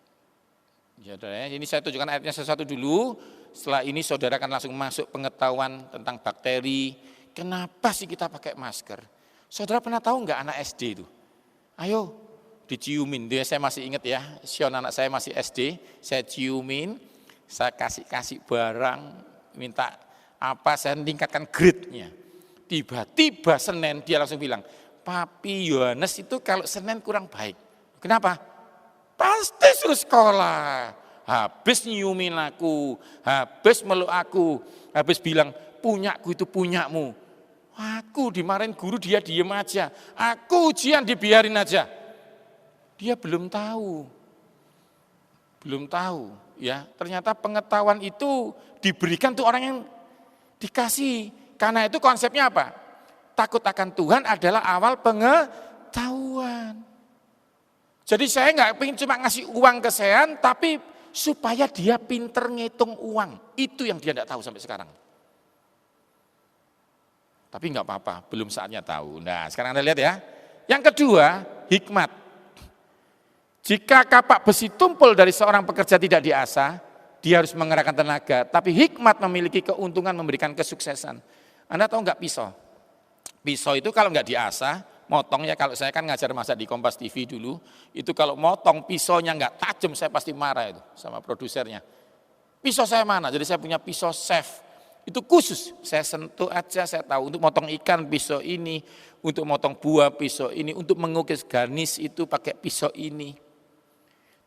Saudara, ini saya tunjukkan ayatnya satu-satu dulu, setelah ini saudara akan langsung masuk pengetahuan tentang bakteri. Kenapa sih kita pakai masker? Saudara pernah tahu enggak anak SD itu? Ayo diciumin, dia saya masih ingat ya, Sion anak saya masih SD, saya ciumin, saya kasih barang, minta apa, saya tingkatkan grade-nya. Tiba-tiba Senin dia langsung bilang, Papi Yohanes itu kalau Senin kurang baik. Kenapa? Pasti suruh sekolah. Habis nyiumin aku, habis meluk aku, habis bilang punyaku itu punyamu. Aku dimarahin guru dia diem aja. Aku ujian dibiarin aja. Dia belum tahu. Belum tahu ya. Ternyata pengetahuan itu diberikan tuh orang yang dikasih. Karena itu konsepnya apa? Takut akan Tuhan adalah awal pengetahuan. Jadi saya nggak pengen cuma ngasih uang ke Sean, tapi supaya dia pinter ngitung uang. Itu yang dia nggak tahu sampai sekarang. Tapi nggak apa-apa, belum saatnya tahu. Nah sekarang Anda lihat ya. Yang kedua, hikmat. Jika kapak besi tumpul dari seorang pekerja tidak diasah, dia harus mengerahkan tenaga. Tapi hikmat memiliki keuntungan memberikan kesuksesan. Anda tahu nggak pisau? Pisau itu kalau nggak diasah, motongnya, kalau saya kan ngajar masak di Kompas TV dulu, itu kalau motong pisaunya nggak tajam, saya pasti marah itu sama produsernya. Pisau saya mana? Jadi saya punya pisau chef. Itu khusus, saya sentuh aja, saya tahu untuk motong ikan pisau ini, untuk motong buah pisau ini, untuk mengukis garnish itu pakai pisau ini.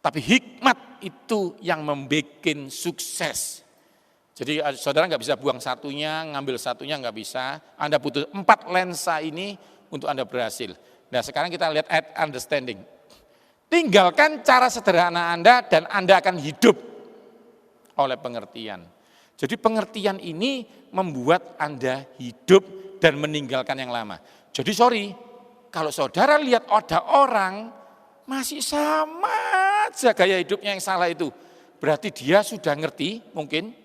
Tapi hikmat itu yang membuat sukses. Jadi saudara nggak bisa buang satunya, ngambil satunya nggak bisa. Anda butuh 4 lensa ini untuk Anda berhasil. Nah sekarang kita lihat understanding. Tinggalkan cara sederhana Anda dan Anda akan hidup oleh pengertian. Jadi pengertian ini membuat Anda hidup dan meninggalkan yang lama. Jadi sorry, kalau saudara lihat ada orang masih sama aja gaya hidupnya yang salah itu, berarti dia sudah ngerti, mungkin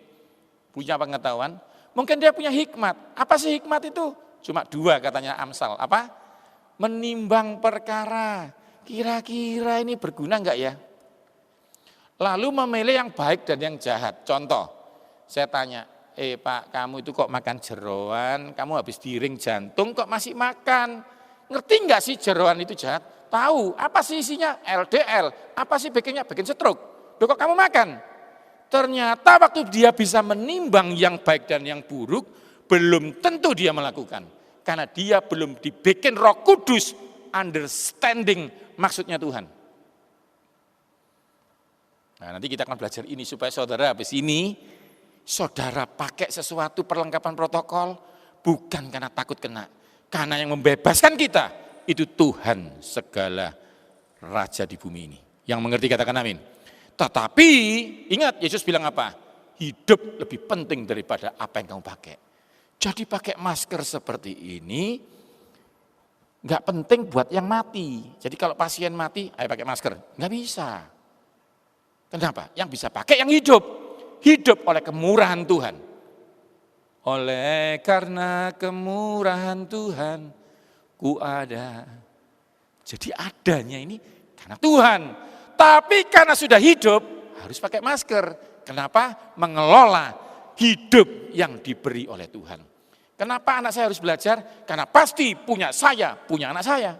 punya pengetahuan, mungkin dia punya hikmat. Apa sih hikmat itu? Cuma 2 katanya Amsal. Apa? Menimbang perkara. Kira-kira ini berguna enggak ya? Lalu memilih yang baik dan yang jahat. Contoh, saya tanya, Pak, kamu itu kok makan jeroan, kamu habis diring jantung kok masih makan. Ngerti enggak sih jeroan itu jahat? Tahu, apa sih isinya? LDL, apa sih bikinnya? Bikin stroke. Loh kok kamu makan? Ternyata waktu dia bisa menimbang yang baik dan yang buruk, belum tentu dia melakukan. Karena dia belum dibikin Roh Kudus understanding maksudnya Tuhan. Nah, nanti kita akan belajar ini supaya saudara habis ini, saudara pakai sesuatu perlengkapan protokol bukan karena takut kena. Karena yang membebaskan kita itu Tuhan segala raja di bumi ini. Yang mengerti katakan amin. Tetapi ingat Yesus bilang apa? Hidup lebih penting daripada apa yang kamu pakai. Jadi pakai masker seperti ini nggak penting buat yang mati. Jadi kalau pasien mati, ayo pakai masker. Nggak bisa. Kenapa? Yang bisa pakai yang hidup. Hidup oleh kemurahan Tuhan. Oleh karena kemurahan Tuhan, ku ada. Jadi adanya ini karena Tuhan. Tapi karena sudah hidup, harus pakai masker. Kenapa? Mengelola hidup yang diberi oleh Tuhan. Kenapa anak saya harus belajar? Karena pasti punya saya, punya anak saya.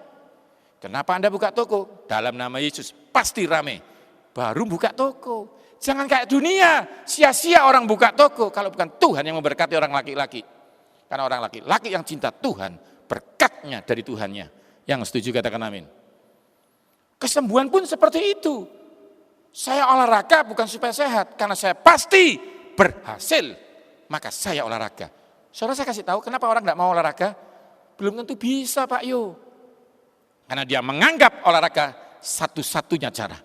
Kenapa Anda buka toko? Dalam nama Yesus, pasti rame. Baru buka toko. Jangan kayak dunia, sia-sia orang buka toko kalau bukan Tuhan yang memberkati orang laki-laki. Karena orang laki-laki yang cinta Tuhan, berkatnya dari Tuhannya. Yang setuju katakan amin. Kesembuhan pun seperti itu. Saya olahraga bukan supaya sehat, karena saya pasti berhasil, maka saya olahraga. Saudara saya kasih tahu kenapa orang enggak mau olahraga? Belum tentu bisa Pak Yo. Karena dia menganggap olahraga satu-satunya cara.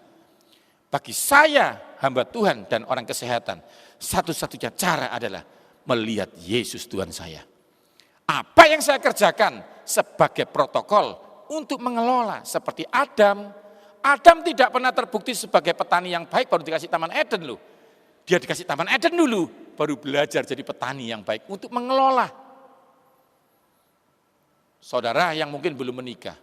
Bagi saya, hamba Tuhan dan orang kesehatan, satu-satunya cara adalah melihat Yesus Tuhan saya. Apa yang saya kerjakan sebagai protokol untuk mengelola seperti Adam. Adam tidak pernah terbukti sebagai petani yang baik baru dikasih Taman Eden loh. Dia dikasih Taman Eden dulu, baru belajar jadi petani yang baik untuk mengelola. Saudara yang mungkin belum menikah,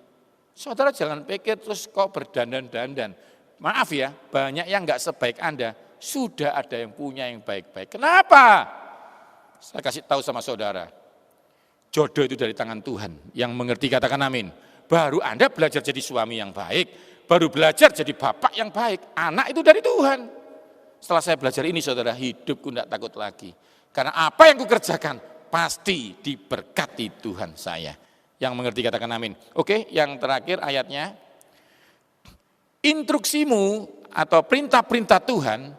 saudara jangan pikir terus kok berdandan-dandan. Maaf ya, banyak yang enggak sebaik Anda, sudah ada yang punya yang baik-baik. Kenapa? Saya kasih tahu sama saudara, jodoh itu dari tangan Tuhan. Yang mengerti katakan amin. Baru Anda belajar jadi suami yang baik, baru belajar jadi bapak yang baik. Anak itu dari Tuhan. Setelah saya belajar ini saudara, hidupku tidak takut lagi. Karena apa yang kukerjakan pasti diberkati Tuhan saya. Yang mengerti katakan amin. Oke, yang terakhir ayatnya. Instruksimu atau perintah-perintah Tuhan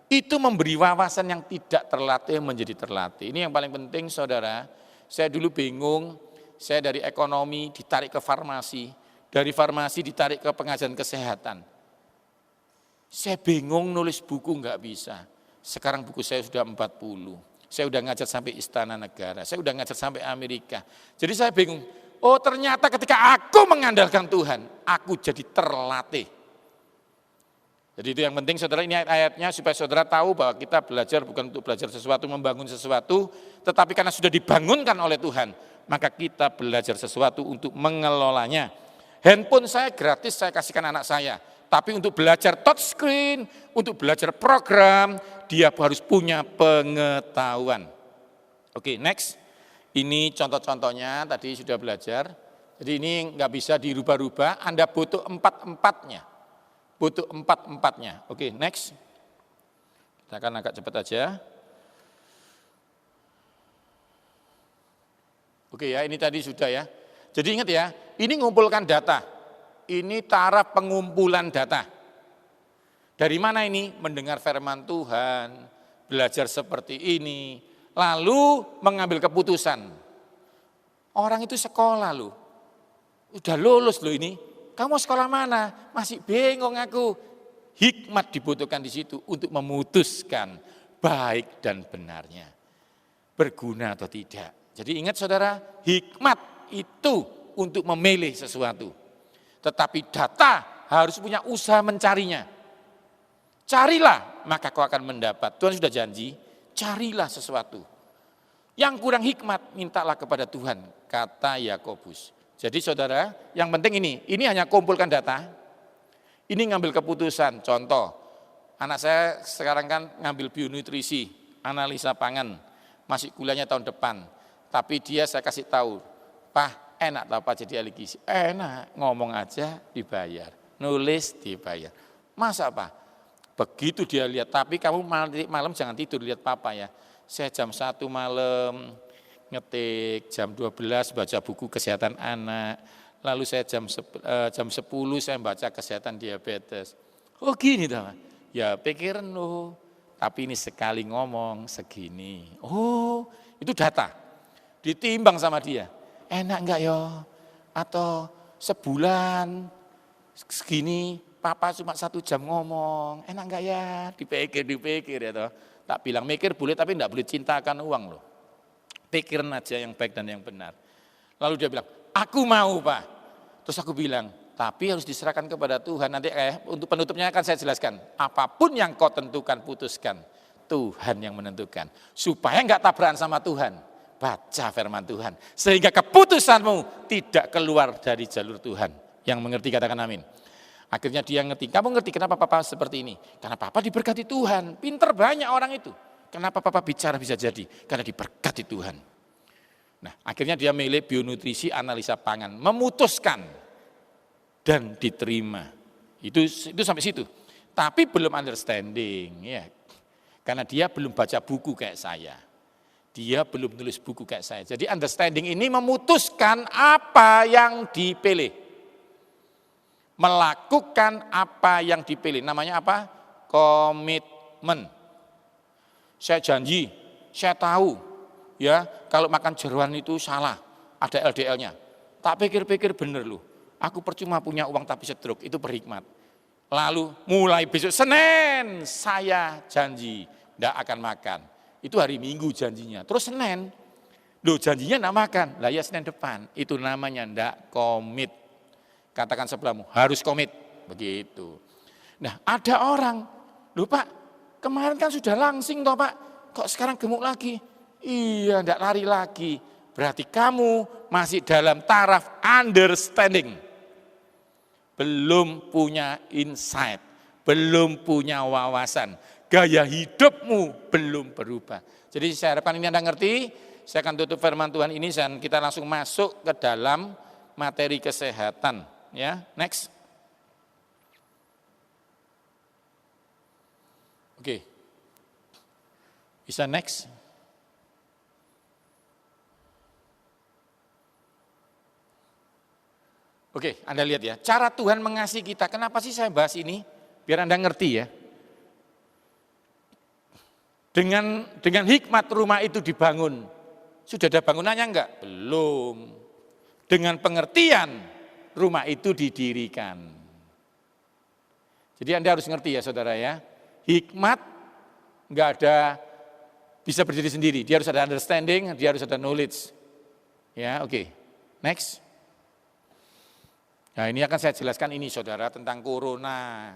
itu memberi wawasan yang tidak terlatih menjadi terlatih. Ini yang paling penting saudara. Saya dulu bingung, saya dari ekonomi ditarik ke farmasi, dari farmasi ditarik ke pengajaran kesehatan. Saya bingung nulis buku enggak bisa. Sekarang buku saya sudah 40. Saya sudah ngajar sampai Istana Negara, saya sudah ngajar sampai Amerika. Jadi saya bingung, oh ternyata ketika aku mengandalkan Tuhan, aku jadi terlatih. Jadi itu yang penting saudara, ini ayat-ayatnya supaya saudara tahu bahwa kita belajar bukan untuk belajar sesuatu, membangun sesuatu, tetapi karena sudah dibangunkan oleh Tuhan, maka kita belajar sesuatu untuk mengelolanya. Handphone saya gratis saya kasihkan anak saya, tapi untuk belajar touchscreen, untuk belajar program, dia harus punya pengetahuan. Oke, next. Ini contoh-contohnya tadi sudah belajar. Jadi ini nggak bisa dirubah-rubah, Anda butuh empat-empatnya. Butuh empat-empatnya. Oke, next. Kita akan agak cepat aja. Oke ya, ini tadi sudah ya. Jadi ingat ya, ini ngumpulkan data. Ini taraf pengumpulan data. Dari mana ini? Mendengar firman Tuhan, belajar seperti ini, lalu mengambil keputusan. Orang itu sekolah loh. Udah lulus loh ini. Kamu sekolah mana? Masih bingung aku. Hikmat dibutuhkan di situ untuk memutuskan baik dan benarnya. Berguna atau tidak. Jadi ingat saudara, hikmat itu untuk memilih sesuatu. Tetapi data harus punya usaha mencarinya. Carilah, maka kau akan mendapat. Tuhan sudah janji, carilah sesuatu. Yang kurang hikmat, mintalah kepada Tuhan, kata Yakobus. Jadi saudara, yang penting ini hanya kumpulkan data, ini ngambil keputusan. Contoh, anak saya sekarang kan ngambil bionutrisi, analisa pangan, masih kuliahnya tahun depan. Tapi dia saya kasih tahu, Pak, enak tau Pak jadi ahli gizi? Enak, ngomong aja dibayar, nulis dibayar. Masa Pak? Begitu dia lihat, tapi kamu malam jangan tidur, lihat Papa ya. Saya jam 1 malam ngetik, jam 12 baca buku kesehatan anak, lalu saya jam 10 saya baca kesehatan diabetes. Oh gini dah, ya pikiran loh, tapi ini sekali ngomong segini. Oh itu data, ditimbang sama dia, enak enggak ya? Atau sebulan segini, Papa cuma 1 jam ngomong, enak enggak ya? Dipikir ya toh. Tak bilang mikir boleh, tapi enggak boleh cintakan uang loh. Pikirin aja yang baik dan yang benar. Lalu dia bilang, aku mau Pak. Terus aku bilang, tapi harus diserahkan kepada Tuhan. Nanti untuk penutupnya akan saya jelaskan. Apapun yang kau tentukan, putuskan. Tuhan yang menentukan. Supaya enggak tabrakan sama Tuhan. Baca firman Tuhan. Sehingga keputusanmu tidak keluar dari jalur Tuhan. Yang mengerti katakan amin. Akhirnya dia ngerti, kamu ngerti kenapa Papa seperti ini? Karena Papa diberkati Tuhan, pinter banyak orang itu. Kenapa Papa bicara bisa jadi? Karena diberkati Tuhan. Nah akhirnya dia milih bionutrisi analisa pangan, memutuskan dan diterima. Itu sampai situ. Tapi belum understanding ya. Karena dia belum baca buku kayak saya. Dia belum nulis buku kayak saya. Jadi understanding ini memutuskan apa yang dipilih. Melakukan apa yang dipilih. Namanya apa? Komitmen. Saya janji, saya tahu ya kalau makan jeroan itu salah, ada LDL-nya. Tak pikir-pikir bener loh. Aku percuma punya uang tapi stroke, itu berhikmat. Lalu mulai besok Senin saya janji tidak akan makan. Itu hari Minggu janjinya. Terus Senin, loh janjinya tidak makan. Lah ya Senin depan, itu namanya tidak komit. Katakan sebelahmu, harus komit. Begitu. Nah ada orang, loh Pak, kemarin kan sudah langsing toh Pak, kok sekarang gemuk lagi? Iya, tidak lari lagi. Berarti kamu masih dalam taraf understanding. Belum punya insight, belum punya wawasan. Gaya hidupmu belum berubah. Jadi saya harapkan ini Anda ngerti. Saya akan tutup firman Tuhan ini dan kita langsung masuk ke dalam materi kesehatan. Ya, next. Oke. Bisa next. Oke, Anda lihat ya, cara Tuhan mengasihi kita. Kenapa sih saya bahas ini? Biar Anda ngerti ya. Dengan hikmat rumah itu dibangun. Sudah ada bangunannya enggak? Belum. Dengan pengertian rumah itu didirikan. Jadi Anda harus ngerti ya saudara ya. Hikmat enggak ada bisa berdiri sendiri. Dia harus ada understanding, dia harus ada knowledge. Ya, oke. Next. Nah ini akan saya jelaskan ini saudara tentang corona.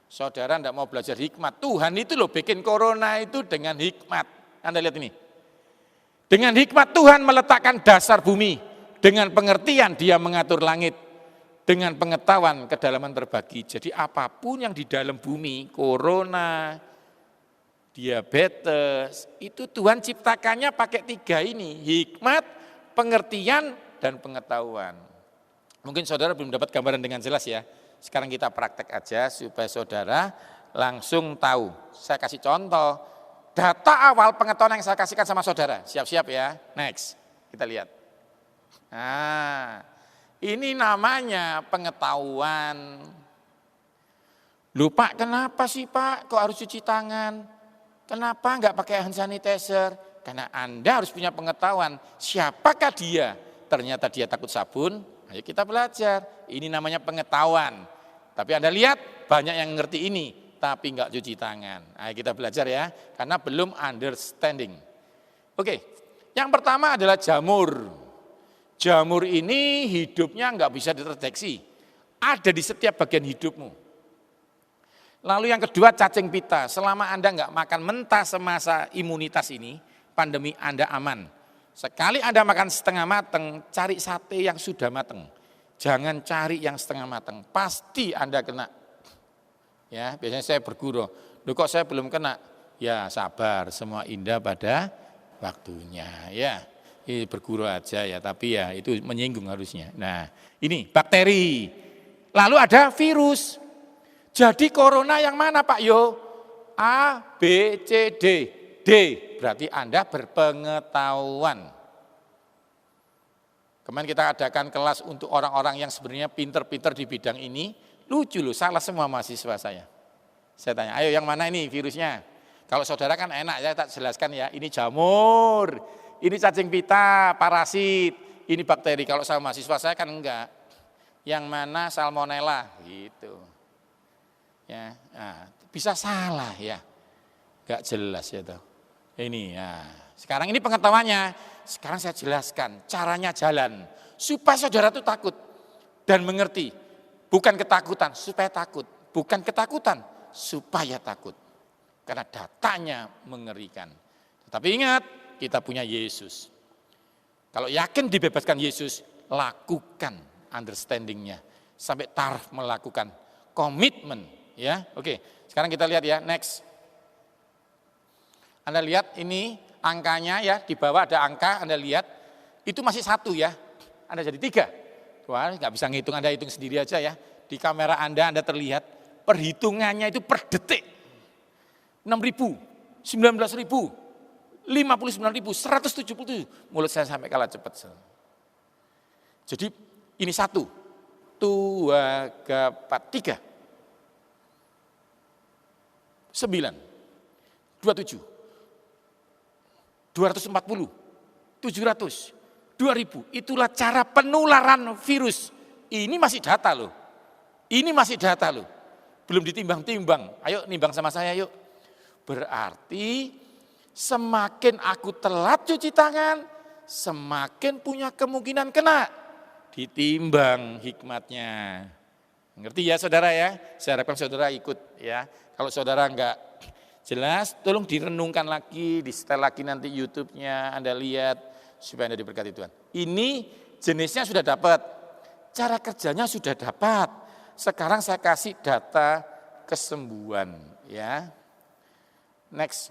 Saudara enggak mau belajar hikmat. Tuhan itu loh bikin corona itu dengan hikmat. Anda lihat ini. Dengan hikmat Tuhan meletakkan dasar bumi. Dengan pengertian dia mengatur langit. Dengan pengetahuan kedalaman terbagi. Jadi apapun yang di dalam bumi, corona, diabetes, itu Tuhan ciptakannya pakai 3 ini. Hikmat, pengertian, dan pengetahuan. Mungkin saudara belum dapat gambaran dengan jelas ya. Sekarang kita praktek aja supaya saudara langsung tahu. Saya kasih contoh. Data awal pengetahuan yang saya kasihkan sama saudara. Siap-siap ya. Next. Kita lihat. Nah, ini namanya pengetahuan. Loh Pak, kenapa sih Pak kok harus cuci tangan? Kenapa enggak pakai hand sanitizer? Karena Anda harus punya pengetahuan. Siapakah dia? Ternyata dia takut sabun. Ayo kita belajar. Ini namanya pengetahuan. Tapi Anda lihat banyak yang ngerti ini. tapi enggak cuci tangan. Nah, kita belajar ya, karena belum understanding. Oke, yang pertama adalah jamur. Jamur ini hidupnya enggak bisa dideteksi. Ada di setiap bagian hidupmu. Lalu yang kedua cacing pita. Selama Anda enggak makan mentah semasa imunitas ini, pandemi Anda aman. Sekali Anda makan setengah mateng, cari sate yang sudah mateng. Jangan cari yang setengah mateng, pasti Anda kena. Ya, biasanya saya berguru, loh kok saya belum kena? Ya sabar, semua indah pada waktunya. Ya, ini berguru aja ya, tapi ya itu menyinggung harusnya. Nah, ini bakteri. Lalu ada virus. Jadi corona yang mana Pak Yo? A, B, C, D. D, berarti Anda berpengetahuan. Kemarin kita adakan kelas untuk orang-orang yang sebenarnya pinter-pinter di bidang ini. Lucu loh, salah semua mahasiswa saya. Saya tanya, ayo yang mana ini virusnya? Kalau saudara kan enak, saya tak jelaskan ya. Ini jamur, ini cacing pita, parasit, ini bakteri. Kalau sama mahasiswa saya kan enggak. Yang mana salmonella, gitu. Ya, nah, bisa salah ya. Enggak jelas ya toh. Ini ya. Sekarang ini pengetahuannya. Sekarang saya jelaskan caranya jalan supaya saudara itu takut dan mengerti. Bukan ketakutan, supaya takut. Bukan ketakutan, supaya takut. Karena datanya mengerikan. Tetapi ingat, kita punya Yesus. Kalau yakin dibebaskan Yesus, lakukan understanding-nya. Sampai taraf melakukan komitmen. Ya, oke. Sekarang kita lihat ya, next. Anda lihat ini angkanya ya, di bawah ada angka, Anda lihat. Itu masih 1 ya, Anda jadi 3. Wah, nggak bisa ngitung, Anda hitung sendiri aja ya. Di kamera Anda terlihat perhitungannya itu per detik. 6.000, 19.000, 59.000, 177. Mulut saya sampai kalah cepat. Jadi ini 1, 2, 4, 3. 9, 27. 240, 700, 2000, itulah cara penularan virus. Ini masih data loh, ini masih data loh, belum ditimbang-timbang. Ayo nimbang sama saya yuk. Berarti semakin aku telat cuci tangan, semakin punya kemungkinan kena. Ditimbang hikmatnya. Ngerti ya saudara ya? Saya harapkan saudara ikut ya. Kalau saudara enggak jelas, tolong direnungkan lagi, di-setel lagi nanti YouTube-nya, Anda lihat, supaya Anda diberkati Tuhan. Ini jenisnya sudah dapat, cara kerjanya sudah dapat. Sekarang saya kasih data kesembuhan. Ya. Next.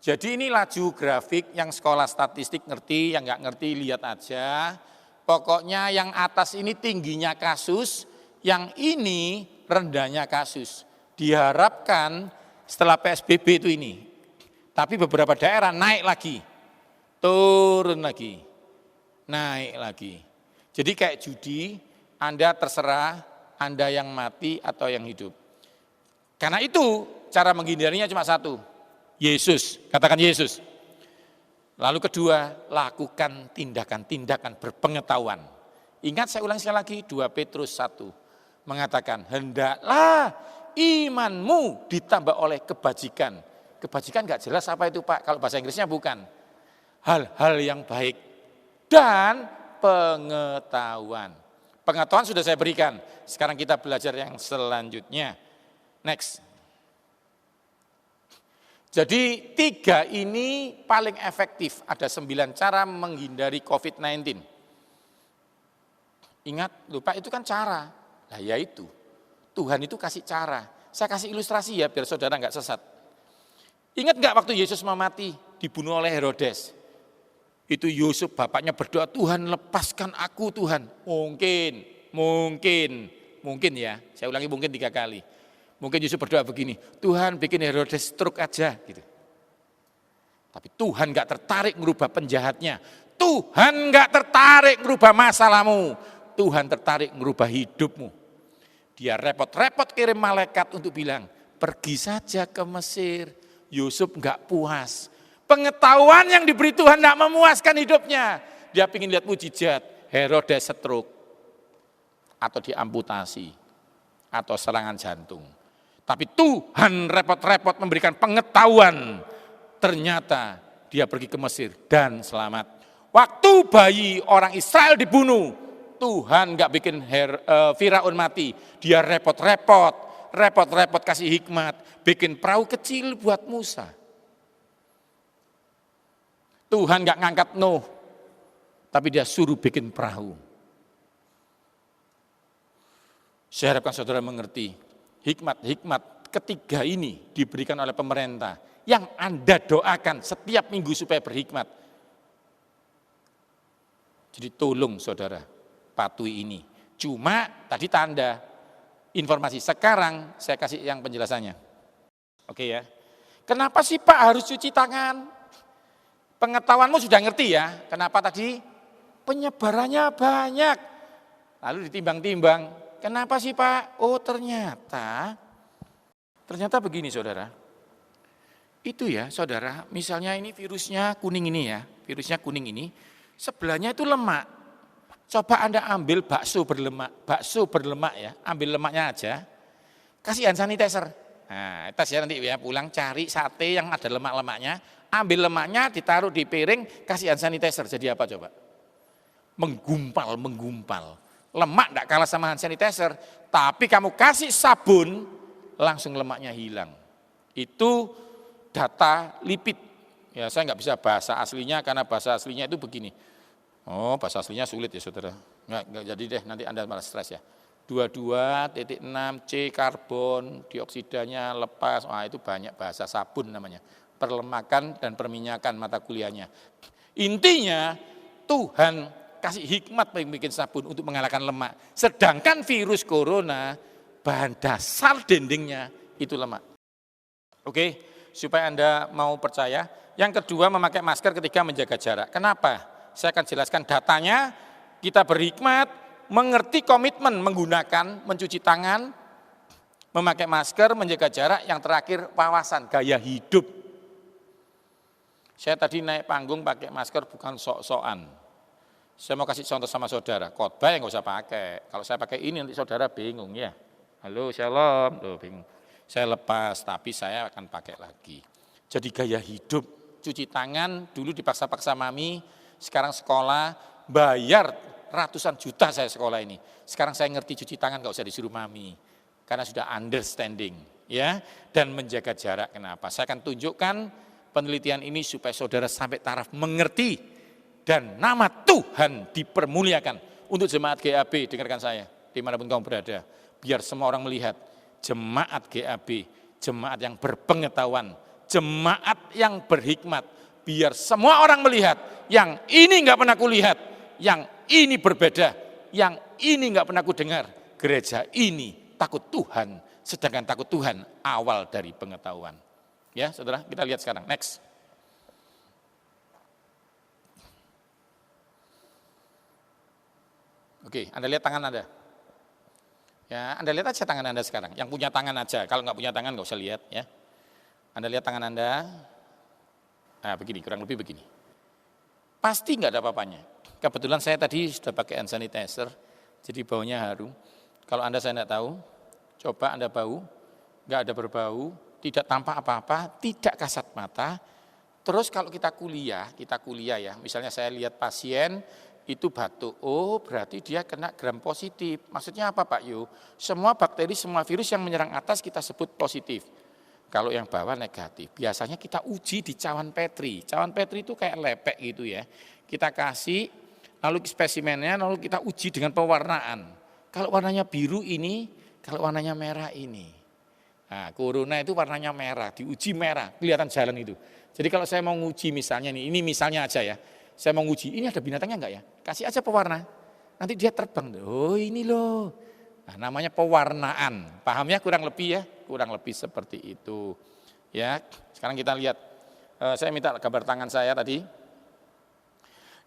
Jadi ini laju grafik yang sekolah statistik ngerti, yang nggak ngerti lihat aja. Pokoknya yang atas ini tingginya kasus, yang ini rendahnya kasus. Diharapkan setelah PSBB itu ini. Tapi beberapa daerah naik lagi. Turun lagi. Naik lagi. Jadi kayak judi, Anda terserah, Anda yang mati atau yang hidup. Karena itu cara menghindarinya cuma 1. Yesus, katakan Yesus. Lalu kedua, lakukan tindakan-tindakan berpengetahuan. Ingat saya ulang sekali lagi, 2 Petrus 1 mengatakan, hendaklah imanmu ditambah oleh kebajikan. Kebajikan enggak jelas apa itu Pak, kalau bahasa Inggrisnya bukan. Hal-hal yang baik dan pengetahuan. Pengetahuan sudah saya berikan, sekarang kita belajar yang selanjutnya. Next. Jadi 3 ini paling efektif, ada 9 cara menghindari COVID-19. Ingat, lupa itu kan cara, nah ya itu. Tuhan itu kasih cara. Saya kasih ilustrasi ya biar saudara enggak sesat. Ingat enggak waktu Yesus mau mati dibunuh oleh Herodes? Itu Yusuf bapaknya berdoa, Tuhan lepaskan aku Tuhan. Mungkin ya. Saya ulangi mungkin 3 kali. Mungkin Yusuf berdoa begini, Tuhan bikin Herodes stroke aja gitu. Tapi Tuhan enggak tertarik merubah penjahatnya. Tuhan enggak tertarik merubah masalahmu. Tuhan tertarik merubah hidupmu. Dia repot-repot kirim malaikat untuk bilang, pergi saja ke Mesir. Yusuf enggak puas. Pengetahuan yang diberi Tuhan enggak memuaskan hidupnya. Dia ingin lihat mujizat. Herodes stroke. Atau diamputasi. atau serangan jantung. Tapi Tuhan repot-repot memberikan pengetahuan. Ternyata dia pergi ke Mesir dan selamat. Waktu bayi orang Israel dibunuh, Tuhan gak bikin Firaun mati. Dia repot-repot kasih hikmat, bikin perahu kecil buat Musa. Tuhan gak ngangkat Nuh, tapi dia suruh bikin perahu. Saya harapkan saudara mengerti, hikmat ketiga ini diberikan oleh pemerintah yang Anda doakan setiap minggu supaya berhikmat. Jadi tolong saudara, patuhi ini. Cuma tadi tanda, informasi. Sekarang saya kasih yang penjelasannya. Oke ya. Kenapa sih Pak harus cuci tangan? Pengetahuanmu sudah ngerti ya. Kenapa tadi? Penyebarannya banyak. Lalu ditimbang-timbang. Kenapa sih Pak? Oh ternyata begini saudara. Itu ya saudara, misalnya ini virusnya kuning ini ya. Virusnya kuning ini. Sebelahnya itu lemak. Coba Anda ambil bakso berlemak ya, ambil lemaknya aja, kasih hand sanitizer. Nah, tes ya nanti ya pulang cari sate yang ada lemak-lemaknya, ambil lemaknya ditaruh di piring, kasih hand sanitizer. Jadi apa coba? Menggumpal. Lemak enggak kalah sama hand sanitizer, tapi kamu kasih sabun, langsung lemaknya hilang. Itu data lipid. Ya saya nggak bisa bahasa aslinya karena bahasa aslinya itu begini. Oh bahasa aslinya sulit ya saudara. Nggak jadi deh nanti Anda malah stres ya. 22.6 C karbon dioksidanya lepas. Wah itu banyak bahasa sabun namanya. Perlemakan dan perminyakan mata kuliahnya. Intinya Tuhan kasih hikmat bikin sabun untuk mengalahkan lemak. Sedangkan virus corona bahan dasar dindingnya itu lemak. Oke, supaya Anda mau percaya. Yang kedua memakai masker ketika menjaga jarak. Kenapa? Saya akan jelaskan datanya. Kita berhikmat, mengerti komitmen menggunakan, mencuci tangan, memakai masker, menjaga jarak. Yang terakhir wawasan, gaya hidup. Saya tadi naik panggung pakai masker bukan sok-sokan. Saya mau kasih contoh sama saudara, khotbah yang nggak usah pakai. Kalau saya pakai ini nanti saudara bingung ya. Halo shalom, loh bingung. Saya lepas tapi saya akan pakai lagi. Jadi gaya hidup. Cuci tangan, dulu dipaksa-paksa mami, sekarang sekolah, bayar ratusan juta saya sekolah ini. Sekarang saya ngerti cuci tangan gak usah disuruh mami, karena sudah understanding. Ya, dan menjaga jarak. Kenapa? Saya akan tunjukkan penelitian ini supaya saudara sampai taraf mengerti, dan nama Tuhan dipermuliakan. Untuk jemaat GAB, dengarkan saya, dimanapun kamu berada, biar semua orang melihat, jemaat GAB, jemaat yang berpengetahuan, jemaat yang berhikmat, biar semua orang melihat, yang ini nggak pernah kulihat, yang ini berbeda, yang ini nggak pernah kudengar. Gereja ini takut Tuhan, sedangkan takut Tuhan awal dari pengetahuan. Ya, saudara, kita lihat sekarang. Next. Oke, Anda lihat tangan Anda. Ya, Anda lihat aja tangan Anda sekarang. Yang punya tangan aja. Kalau nggak punya tangan nggak usah lihat, ya. Anda lihat tangan Anda, nah begini, kurang lebih begini. Pasti nggak ada apa-apanya. Kebetulan saya tadi sudah pakai hand sanitizer, jadi baunya harum. Kalau Anda saya tidak tahu, coba Anda bau, nggak ada berbau, tidak tampak apa-apa, tidak kasat mata. Terus kalau kita kuliah ya, misalnya saya lihat pasien itu batuk, oh berarti dia kena gram positif. Maksudnya apa Pak Yu? Semua bakteri, semua virus yang menyerang atas kita sebut positif. Kalau yang bawah negatif, biasanya kita uji di cawan Petri. Cawan Petri itu kayak lepek gitu ya. Kita kasih, lalu spesimennya, lalu kita uji dengan pewarnaan. Kalau warnanya biru ini, kalau warnanya merah ini. Nah, corona itu warnanya merah, diuji merah, kelihatan jalan itu. Jadi kalau saya mau nguji misalnya nih, ini misalnya aja ya. Saya mau nguji, ini ada binatangnya enggak ya? Kasih aja pewarna, nanti dia terbang. Oh ini loh. Nah, namanya pewarnaan. Paham ya kurang lebih ya? Kurang lebih seperti itu. Ya, sekarang kita lihat. Saya minta gambar tangan saya tadi.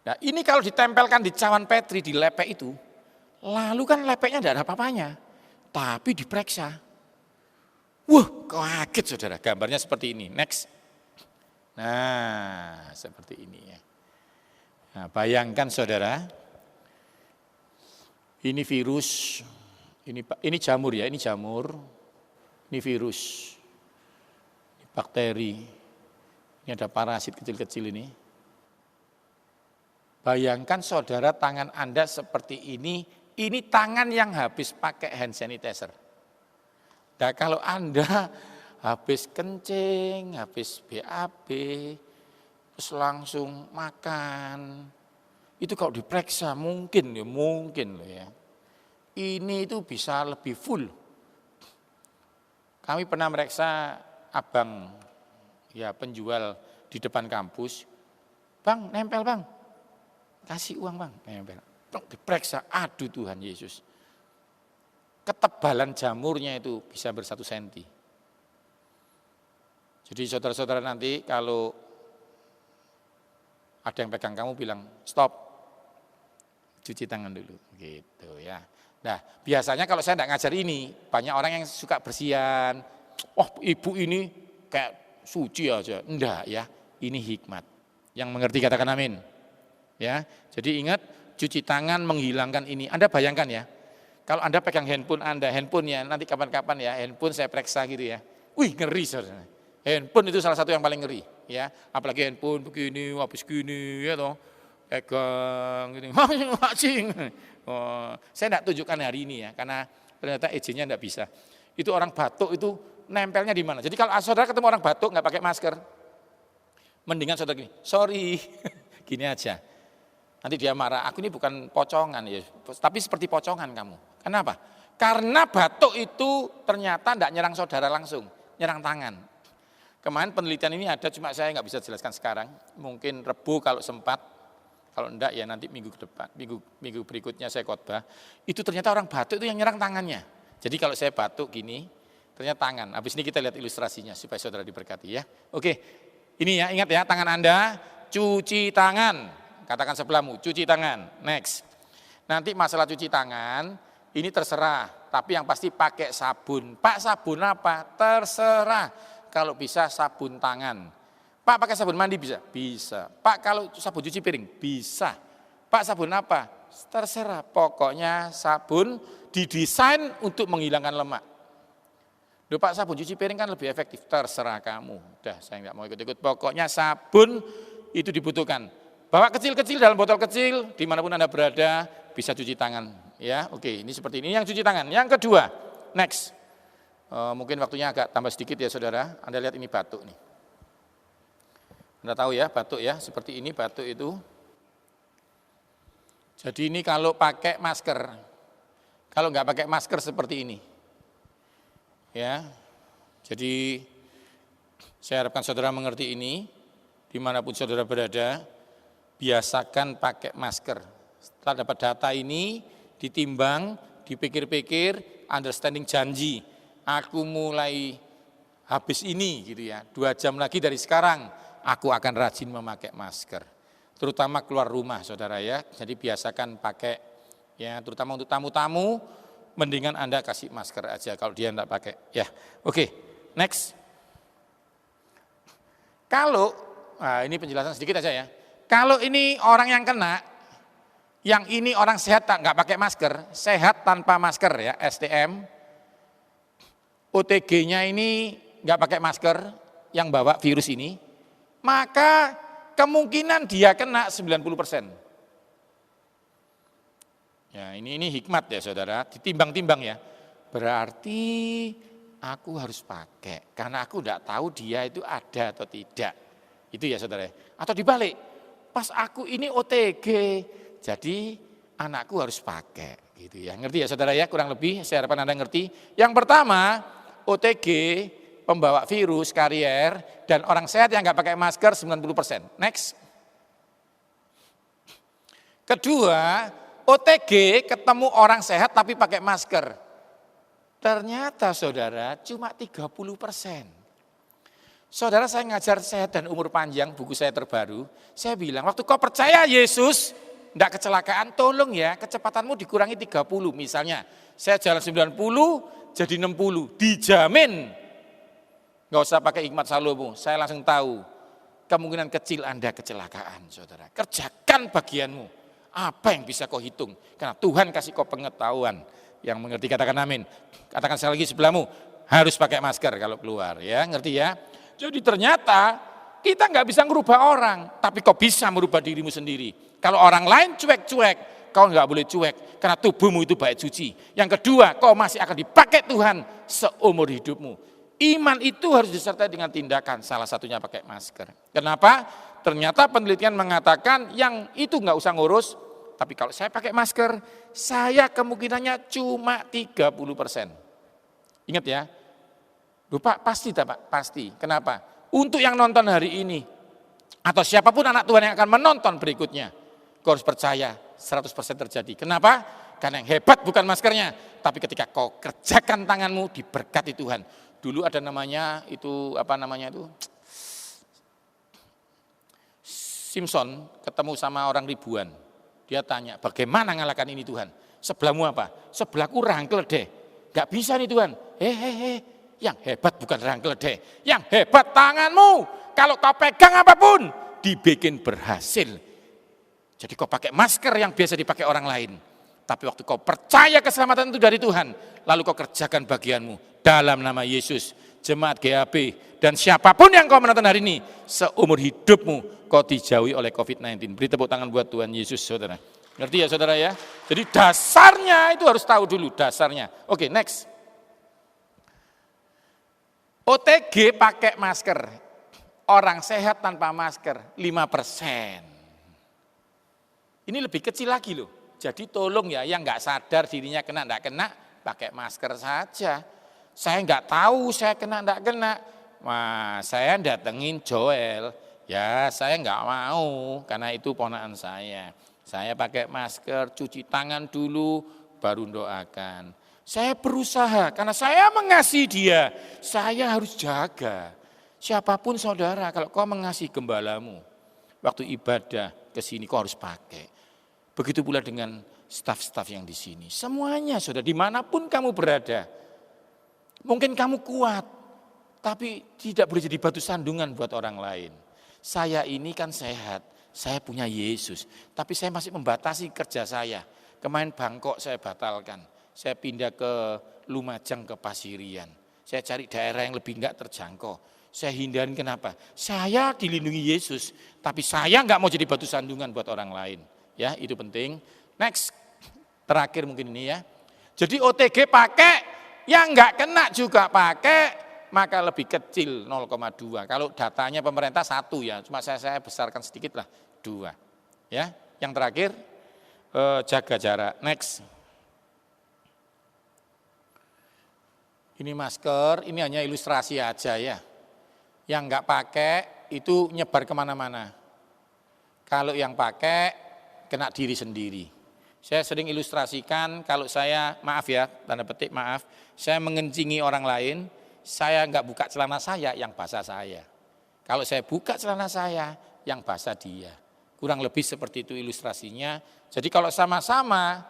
Nah, ini kalau ditempelkan di cawan Petri di lepek itu, lalu kan lepeknya tidak ada apa-apanya. Tapi diperiksa. Wah, kaget saudara. Gambarnya seperti ini. Next. Nah, seperti ini ya. Nah, bayangkan saudara. Ini virus Ini jamur ya, ini jamur, ini virus, ini bakteri, ini ada parasit kecil-kecil ini. Bayangkan saudara tangan Anda seperti ini tangan yang habis pakai hand sanitizer. Nah kalau Anda habis kencing, habis BAB, terus langsung makan, itu kalau diperiksa mungkin loh ya. Ini itu bisa lebih full. Kami pernah meriksa abang, ya penjual di depan kampus. Bang, nempel bang. Kasih uang bang, nempel. Diperiksa, aduh Tuhan Yesus. Ketebalan jamurnya itu bisa ber1 senti. Jadi saudara-saudara nanti kalau ada yang pegang kamu bilang, stop, cuci tangan dulu, gitu ya. Nah, biasanya kalau saya tidak ngajar ini, banyak orang yang suka bersihan. Oh, ibu ini kayak suci aja. Enggak ya, ini hikmat. Yang mengerti katakan amin. Ya, jadi ingat cuci tangan menghilangkan ini. Anda bayangkan ya, kalau Anda pegang handphonenya nanti kapan-kapan ya, handphone saya periksa gitu ya. Wih, ngeri saudara. Handphone itu salah satu yang paling ngeri, ya. Apalagi handphone begini, habis gini, ya toh. Pegang gini, macing. Oh, saya tidak tunjukkan hari ini ya, karena ternyata izinnya tidak bisa. Itu orang batuk itu nempelnya di mana? Jadi kalau saudara ketemu orang batuk nggak pakai masker, mendingan saudara gini, sorry, gini aja. Nanti dia marah, aku ini bukan pocongan ya, tapi seperti pocongan kamu. Kenapa? Karena batuk itu ternyata tidak nyerang saudara langsung, nyerang tangan. Kemarin penelitian ini ada, cuma saya nggak bisa jelaskan sekarang. Mungkin Rebu kalau sempat. Kalau enggak ya nanti minggu ke depan, minggu berikutnya saya khotbah. Itu ternyata orang batuk itu yang nyerang tangannya. Jadi kalau saya batuk gini, ternyata tangan. Habis ini kita lihat ilustrasinya supaya saudara diberkati ya. Oke, ini ya ingat ya, tangan Anda cuci tangan. Katakan sebelahmu, cuci tangan. Next. Nanti masalah cuci tangan, ini terserah. Tapi yang pasti pakai sabun. Pak, sabun apa? Terserah. Kalau bisa sabun tangan. Pak, pakai sabun mandi bisa? Bisa. Pak, kalau sabun cuci piring? Bisa. Pak, sabun apa? Terserah. Pokoknya sabun didesain untuk menghilangkan lemak. Loh Pak, sabun cuci piring kan lebih efektif. Terserah kamu. Udah, saya nggak mau ikut-ikut. Pokoknya sabun itu dibutuhkan. Bawa kecil-kecil dalam botol kecil, dimanapun Anda berada, bisa cuci tangan. Ya, oke, ini seperti ini yang cuci tangan. Yang kedua, next. Mungkin waktunya agak tambah sedikit ya saudara. Anda lihat ini batuk nih. Anda tahu ya batuk ya, seperti ini batuk itu. Jadi ini kalau pakai masker, kalau nggak pakai masker seperti ini. Ya, jadi saya harapkan saudara mengerti ini, dimanapun saudara berada, biasakan pakai masker. Setelah dapat data ini, ditimbang, dipikir-pikir, understanding janji. Aku mulai habis ini gitu ya, 2 jam lagi dari sekarang. Aku akan rajin memakai masker, terutama keluar rumah saudara ya. Jadi biasakan pakai ya, terutama untuk tamu-tamu, mendingan Anda kasih masker aja kalau dia enggak pakai ya. Oke, next. Kalau, nah ini penjelasan sedikit aja ya. Kalau ini orang yang kena, yang ini orang sehat enggak pakai masker, sehat tanpa masker ya, STM, OTG-nya ini enggak pakai masker, yang bawa virus ini, maka kemungkinan dia kena 90%. Ya, ini hikmat ya saudara, ditimbang-timbang ya. Berarti aku harus pakai, karena aku tidak tahu dia itu ada atau tidak. Itu ya saudara. Atau dibalik, pas aku ini OTG, jadi anakku harus pakai. Gitu ya, ngerti ya saudara ya, kurang lebih saya harapkan Anda ngerti. Yang pertama, OTG, pembawa virus, karier, dan orang sehat yang nggak pakai masker 90%. Next. Kedua, OTG ketemu orang sehat tapi pakai masker. Ternyata saudara cuma 30%. Saudara saya ngajar sehat dan umur panjang, buku saya terbaru. Saya bilang, waktu kau percaya Yesus, enggak kecelakaan, tolong ya kecepatanmu dikurangi 30. Misalnya, saya jalan 90 jadi 60, dijamin. Enggak usah pakai hikmat Salomo, saya langsung tahu kemungkinan kecil Anda kecelakaan, saudara. Kerjakan bagianmu, apa yang bisa kau hitung, karena Tuhan kasih kau pengetahuan. Yang mengerti katakan amin. Katakan sekali lagi sebelahmu, harus pakai masker kalau keluar, ya, ngerti ya. Jadi ternyata kita nggak bisa merubah orang, tapi kau bisa merubah dirimu sendiri. Kalau orang lain cuek-cuek, kau nggak boleh cuek, karena tubuhmu itu bait suci. Yang kedua, kau masih akan dipakai Tuhan seumur hidupmu. Iman itu harus disertai dengan tindakan, salah satunya pakai masker. Kenapa? Ternyata penelitian mengatakan yang itu nggak usah ngurus, tapi kalau saya pakai masker, saya kemungkinannya cuma 30%. Ingat ya, lupa pasti Pak, pasti. Kenapa? Untuk yang nonton hari ini, atau siapapun anak Tuhan yang akan menonton berikutnya, kau harus percaya 100% terjadi. Kenapa? Karena yang hebat bukan maskernya, tapi ketika kau kerjakan tanganmu diberkati Tuhan. Dulu ada namanya itu, apa namanya itu? Simpson ketemu sama orang ribuan. Dia tanya, bagaimana ngalahkan ini Tuhan? Sebelahmu apa? Sebelahku rangkel deh. Gak bisa nih Tuhan. Yang hebat bukan rangkel deh. Yang hebat tanganmu. Kalau kau pegang apapun, dibikin berhasil. Jadi kau pakai masker yang biasa dipakai orang lain. Tapi waktu kau percaya keselamatan itu dari Tuhan, lalu kau kerjakan bagianmu dalam nama Yesus. Jemaat GAP dan siapapun yang kau menonton hari ini, seumur hidupmu kau dijauhi oleh COVID-19. Beri tepuk tangan buat Tuhan Yesus, saudara. Ngerti ya saudara ya? Jadi dasarnya itu harus tahu dulu dasarnya. Oke, next. OTG pakai masker. Orang sehat tanpa masker 5%. Ini lebih kecil lagi loh. Jadi tolong ya yang nggak sadar dirinya kena enggak kena, pakai masker saja. Saya nggak tahu saya kena enggak kena. Wah, saya datengin Joel. Ya, saya nggak mau karena itu ponakan saya. Saya pakai masker, cuci tangan dulu, baru doakan. Saya berusaha karena saya mengasihi dia. Saya harus jaga. Siapapun saudara, kalau kau mengasihi gembalamu, waktu ibadah ke sini kau harus pakai. Begitu pula dengan staf-staf yang di sini. Semuanya saudara, dimanapun kamu berada. Mungkin kamu kuat, tapi tidak boleh jadi batu sandungan buat orang lain. Saya ini kan sehat, saya punya Yesus, tapi saya masih membatasi kerja saya. Kemarin Bangkok saya batalkan, saya pindah ke Lumajang ke Pasirian. Saya cari daerah yang lebih enggak terjangkau. Saya hindarin kenapa? Saya dilindungi Yesus, tapi saya enggak mau jadi batu sandungan buat orang lain. Ya, itu penting. Next, terakhir mungkin ini ya. Jadi OTG pakai, yang enggak kena juga pakai. Maka lebih kecil 0,2. Kalau datanya pemerintah 1 ya, cuma saya besarkan sedikit lah 2. Ya, yang terakhir jaga jarak. Next. Ini masker, ini hanya ilustrasi aja ya. Yang enggak pakai itu nyebar kemana-mana. Kalau yang pakai kena diri sendiri. Saya sering ilustrasikan kalau saya, maaf ya, tanda petik maaf, saya mengencingi orang lain. Saya enggak buka celana saya, yang basah saya. Kalau saya buka celana saya, yang basah dia. Kurang lebih seperti itu ilustrasinya. Jadi kalau sama-sama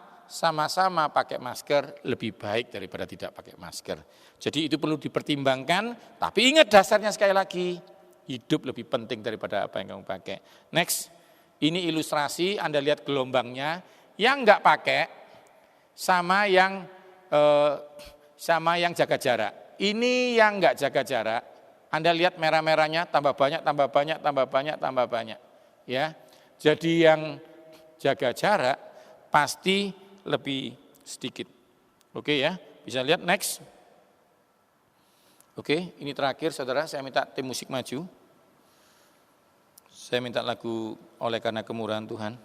pakai masker, lebih baik daripada tidak pakai masker. Jadi itu perlu dipertimbangkan, tapi ingat dasarnya sekali lagi, hidup lebih penting daripada apa yang kamu pakai. Next, ini ilustrasi, Anda lihat gelombangnya, yang enggak pakai sama yang jaga jarak. Ini yang enggak jaga jarak, Anda lihat merah-merahnya tambah banyak, tambah banyak, tambah banyak, tambah banyak. Ya, jadi yang jaga jarak pasti lebih sedikit. Oke ya, bisa lihat next. Oke, ini terakhir saudara, saya minta tim musik maju. Saya minta lagu Oleh Karena Kemurahan Tuhan.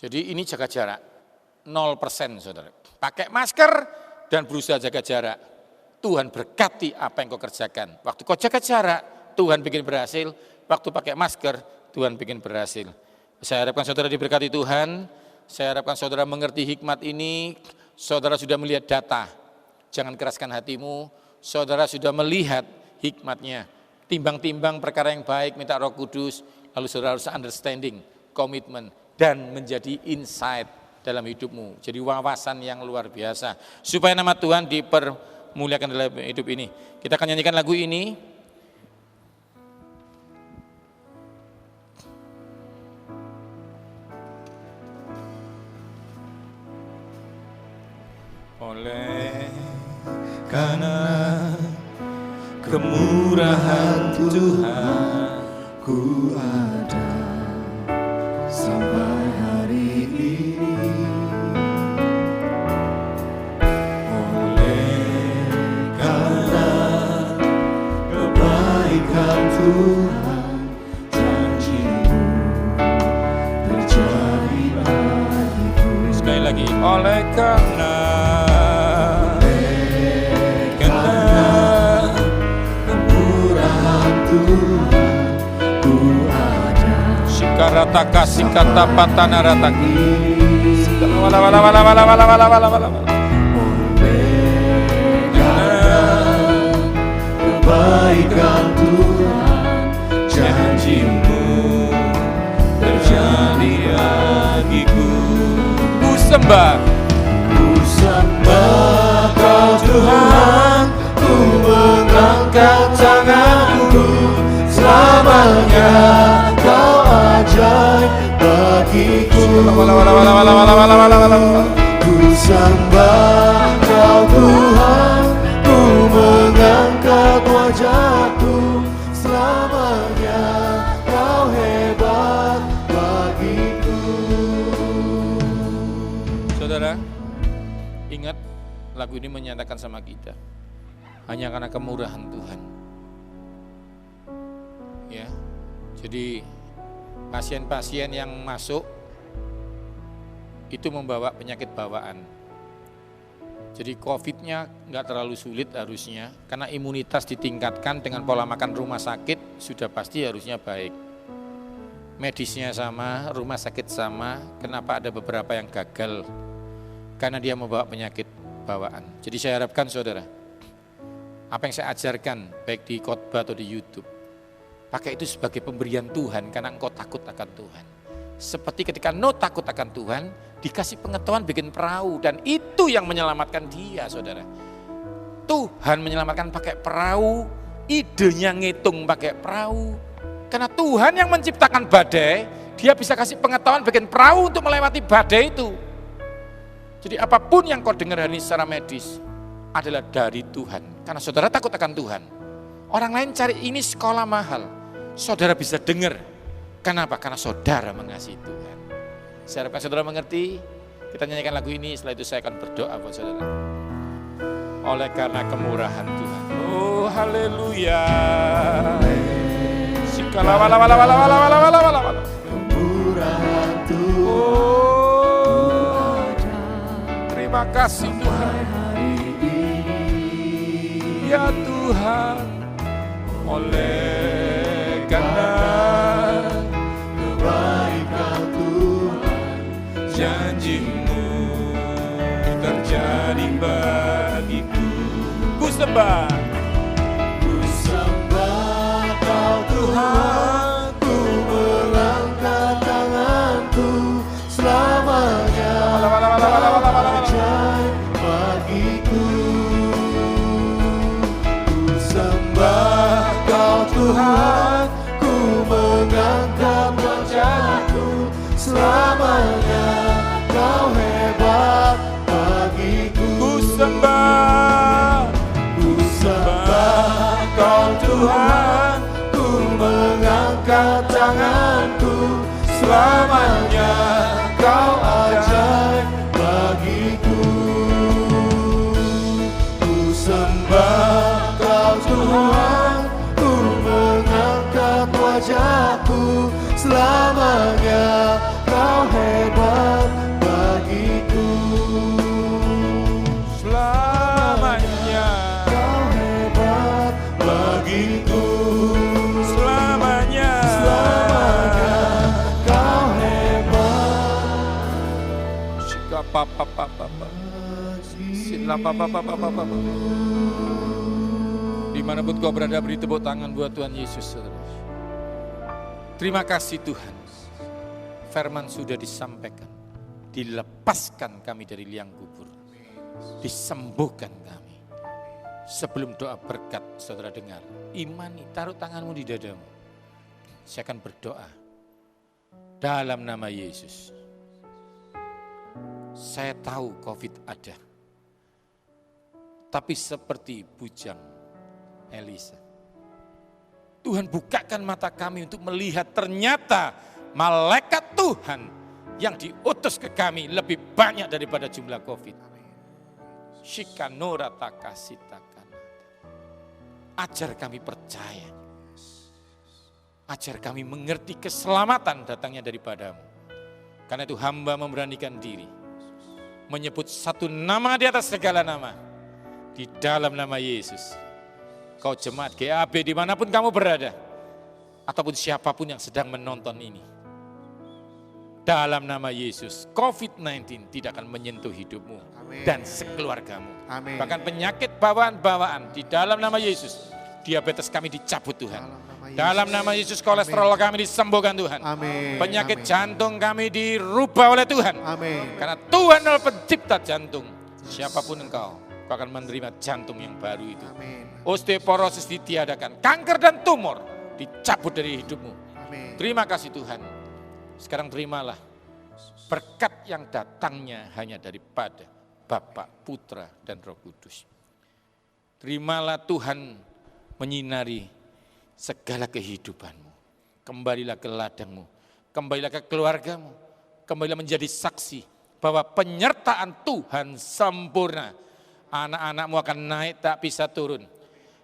Jadi ini jaga jarak, 0% saudara. Pakai masker dan berusaha jaga jarak. Tuhan berkati apa yang kau kerjakan. Waktu kau jaga jarak, Tuhan bikin berhasil. Waktu pakai masker, Tuhan bikin berhasil. Saya harapkan saudara diberkati Tuhan. Saya harapkan saudara mengerti hikmat ini. Saudara sudah melihat data. Jangan keraskan hatimu. Saudara sudah melihat hikmatnya. Timbang-timbang perkara yang baik, minta Roh Kudus. Lalu saudara harus understanding, komitmen, dan menjadi insight dalam hidupmu. Jadi wawasan yang luar biasa. Supaya nama Tuhan dipermuliakan dalam hidup ini. Kita akan nyanyikan lagu ini. oleh karena kemurahan Tuhan ku ada sampai hari ini. oleh karena kebaikan Tuhan, janji-Mu terjadi bagiku. sekali lagi oleh karena Kemurahan Tuhan, ku ada Sikarata kasih kata patana rataki. Wala wala wala wala wala wala wala wala. kebaikan Tuhan, Janji-Mu terjadi bagiku. Ku sembah Kau Tuhan, ku mengangkat tanganku, selamanya Kau ajaib bagiku. Ku sembah Kau Tuhan, ku mengangkat wajahku, selamanya Kau hebat bagiku. Saudara, ingat lagu ini menyatakan sama kita, hanya karena kemurahan Tuhan. Ya, jadi pasien-pasien yang masuk itu membawa penyakit bawaan. Jadi COVID-nya nggak terlalu sulit harusnya, karena imunitas ditingkatkan dengan pola makan rumah sakit sudah pasti harusnya baik. Medisnya sama, rumah sakit sama, kenapa ada beberapa yang gagal? Karena dia membawa penyakit bawaan. Jadi saya harapkan saudara, apa yang saya ajarkan baik di khotbah atau di YouTube, pakai itu sebagai pemberian Tuhan karena engkau takut akan Tuhan. Seperti ketika Nuh takut akan Tuhan, dikasih pengetahuan bikin perahu, dan itu yang menyelamatkan dia saudara. Tuhan menyelamatkan pakai perahu, idenya ngitung pakai perahu. Karena Tuhan yang menciptakan badai, dia bisa kasih pengetahuan bikin perahu untuk melewati badai itu. Jadi apapun yang kau dengar hari ini secara medis adalah dari Tuhan. Karena saudara takut akan Tuhan. Orang lain cari ini sekolah mahal, saudara bisa dengar. Kenapa? Karena saudara mengasihi Tuhan. Saya harapkan saudara mengerti. Kita nyanyikan lagu ini, setelah itu saya akan berdoa buat saudara. Oleh karena kemurahan Tuhan. Oh haleluya. Sikala wala wala wala wala wala wala wala wala. Kemurahan Tuhan, Oh, terima kasih Tuhan. Ya Tuhan, oleh karena kebaikan Tuhan, janji-Mu terjadi bagiku. Ku sembah, ku sembah Kau Tuhan, ku mengangkat tanganku, selamanya Kau ajaib bagiku. Ku sembah Kau Tuhan, ku mengangkat wajahku, selamanya Kau hebat bagiku. ku sembah, Ku sembah Kau Tuhan, ku mengangkat tanganku, selamanya Kau ajaib bagiku. Ku sembah Kau Tuhan, ku mengangkat wajahku, selamanya Kau hebat bagiku. selamanya, Kau hebat bagiku. selamanya. Selamanya Kau hebat Sika papa papa papa. Sila papa papa papa. Dimanapun kau berada, beri tepuk tangan buat Tuhan Yesus saudara. Terima kasih Tuhan. Firman sudah disampaikan. Dilepaskan kami dari liang kubur. Disembuhkan kami. Sebelum doa berkat saudara dengar, imani, taruh tanganmu di dadamu. Saya akan berdoa dalam nama Yesus. Saya tahu COVID ada. tapi seperti bujang Elisa. Tuhan bukakan mata kami untuk melihat ternyata malaikat Tuhan yang diutus ke kami lebih banyak daripada jumlah COVID. Shikanora takasitakan. Ajar kami percaya. Ajar kami mengerti keselamatan datangnya daripadamu. Karena itu hamba memberanikan diri. Menyebut satu nama di atas segala nama. Di dalam nama Yesus. Kau jemaat GAB dimanapun kamu berada. Ataupun siapapun yang sedang menonton ini. Dalam nama Yesus, COVID-19 tidak akan menyentuh hidupmu. Amin. Dan sekeluargamu. Amin. Bahkan penyakit bawaan-bawaan di dalam nama Yesus. Diabetes kami dicabut Tuhan. Dalam nama Yesus kolesterol kami disembuhkan Tuhan. Amin. Penyakit Amin. jantung kami dirubah oleh Tuhan. Amin. Karena Tuhan adalah pencipta jantung. Siapapun engkau, kau akan menerima jantung yang baru itu. Amin. Osteoporosis ditiadakan. Kanker dan tumor dicabut dari hidupmu. Amin. Terima kasih Tuhan. Sekarang terimalah berkat yang datangnya hanya daripada Bapa, Putra, dan Roh Kudus. Terimalah Tuhan menyinari segala kehidupanmu. Kembalilah ke ladangmu, kembalilah ke keluargamu, kembalilah menjadi saksi bahwa penyertaan Tuhan sempurna. Anak-anakmu akan naik tak bisa turun,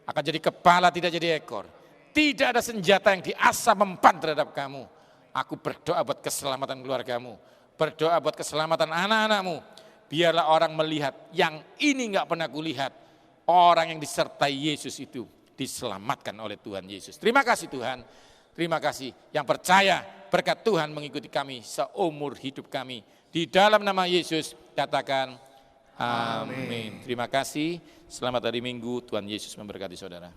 akan jadi kepala tidak jadi ekor. Tidak ada senjata yang diasah mempan terhadap kamu. Aku berdoa buat keselamatan keluargamu, berdoa buat keselamatan anak-anakmu. Biarlah orang melihat yang ini nggak pernah kulihat. Orang yang disertai Yesus itu diselamatkan oleh Tuhan Yesus. Terima kasih Tuhan, terima kasih yang percaya berkat Tuhan mengikuti kami seumur hidup kami. Di dalam nama Yesus katakan amin. Terima kasih, selamat hari Minggu, Tuhan Yesus memberkati saudara.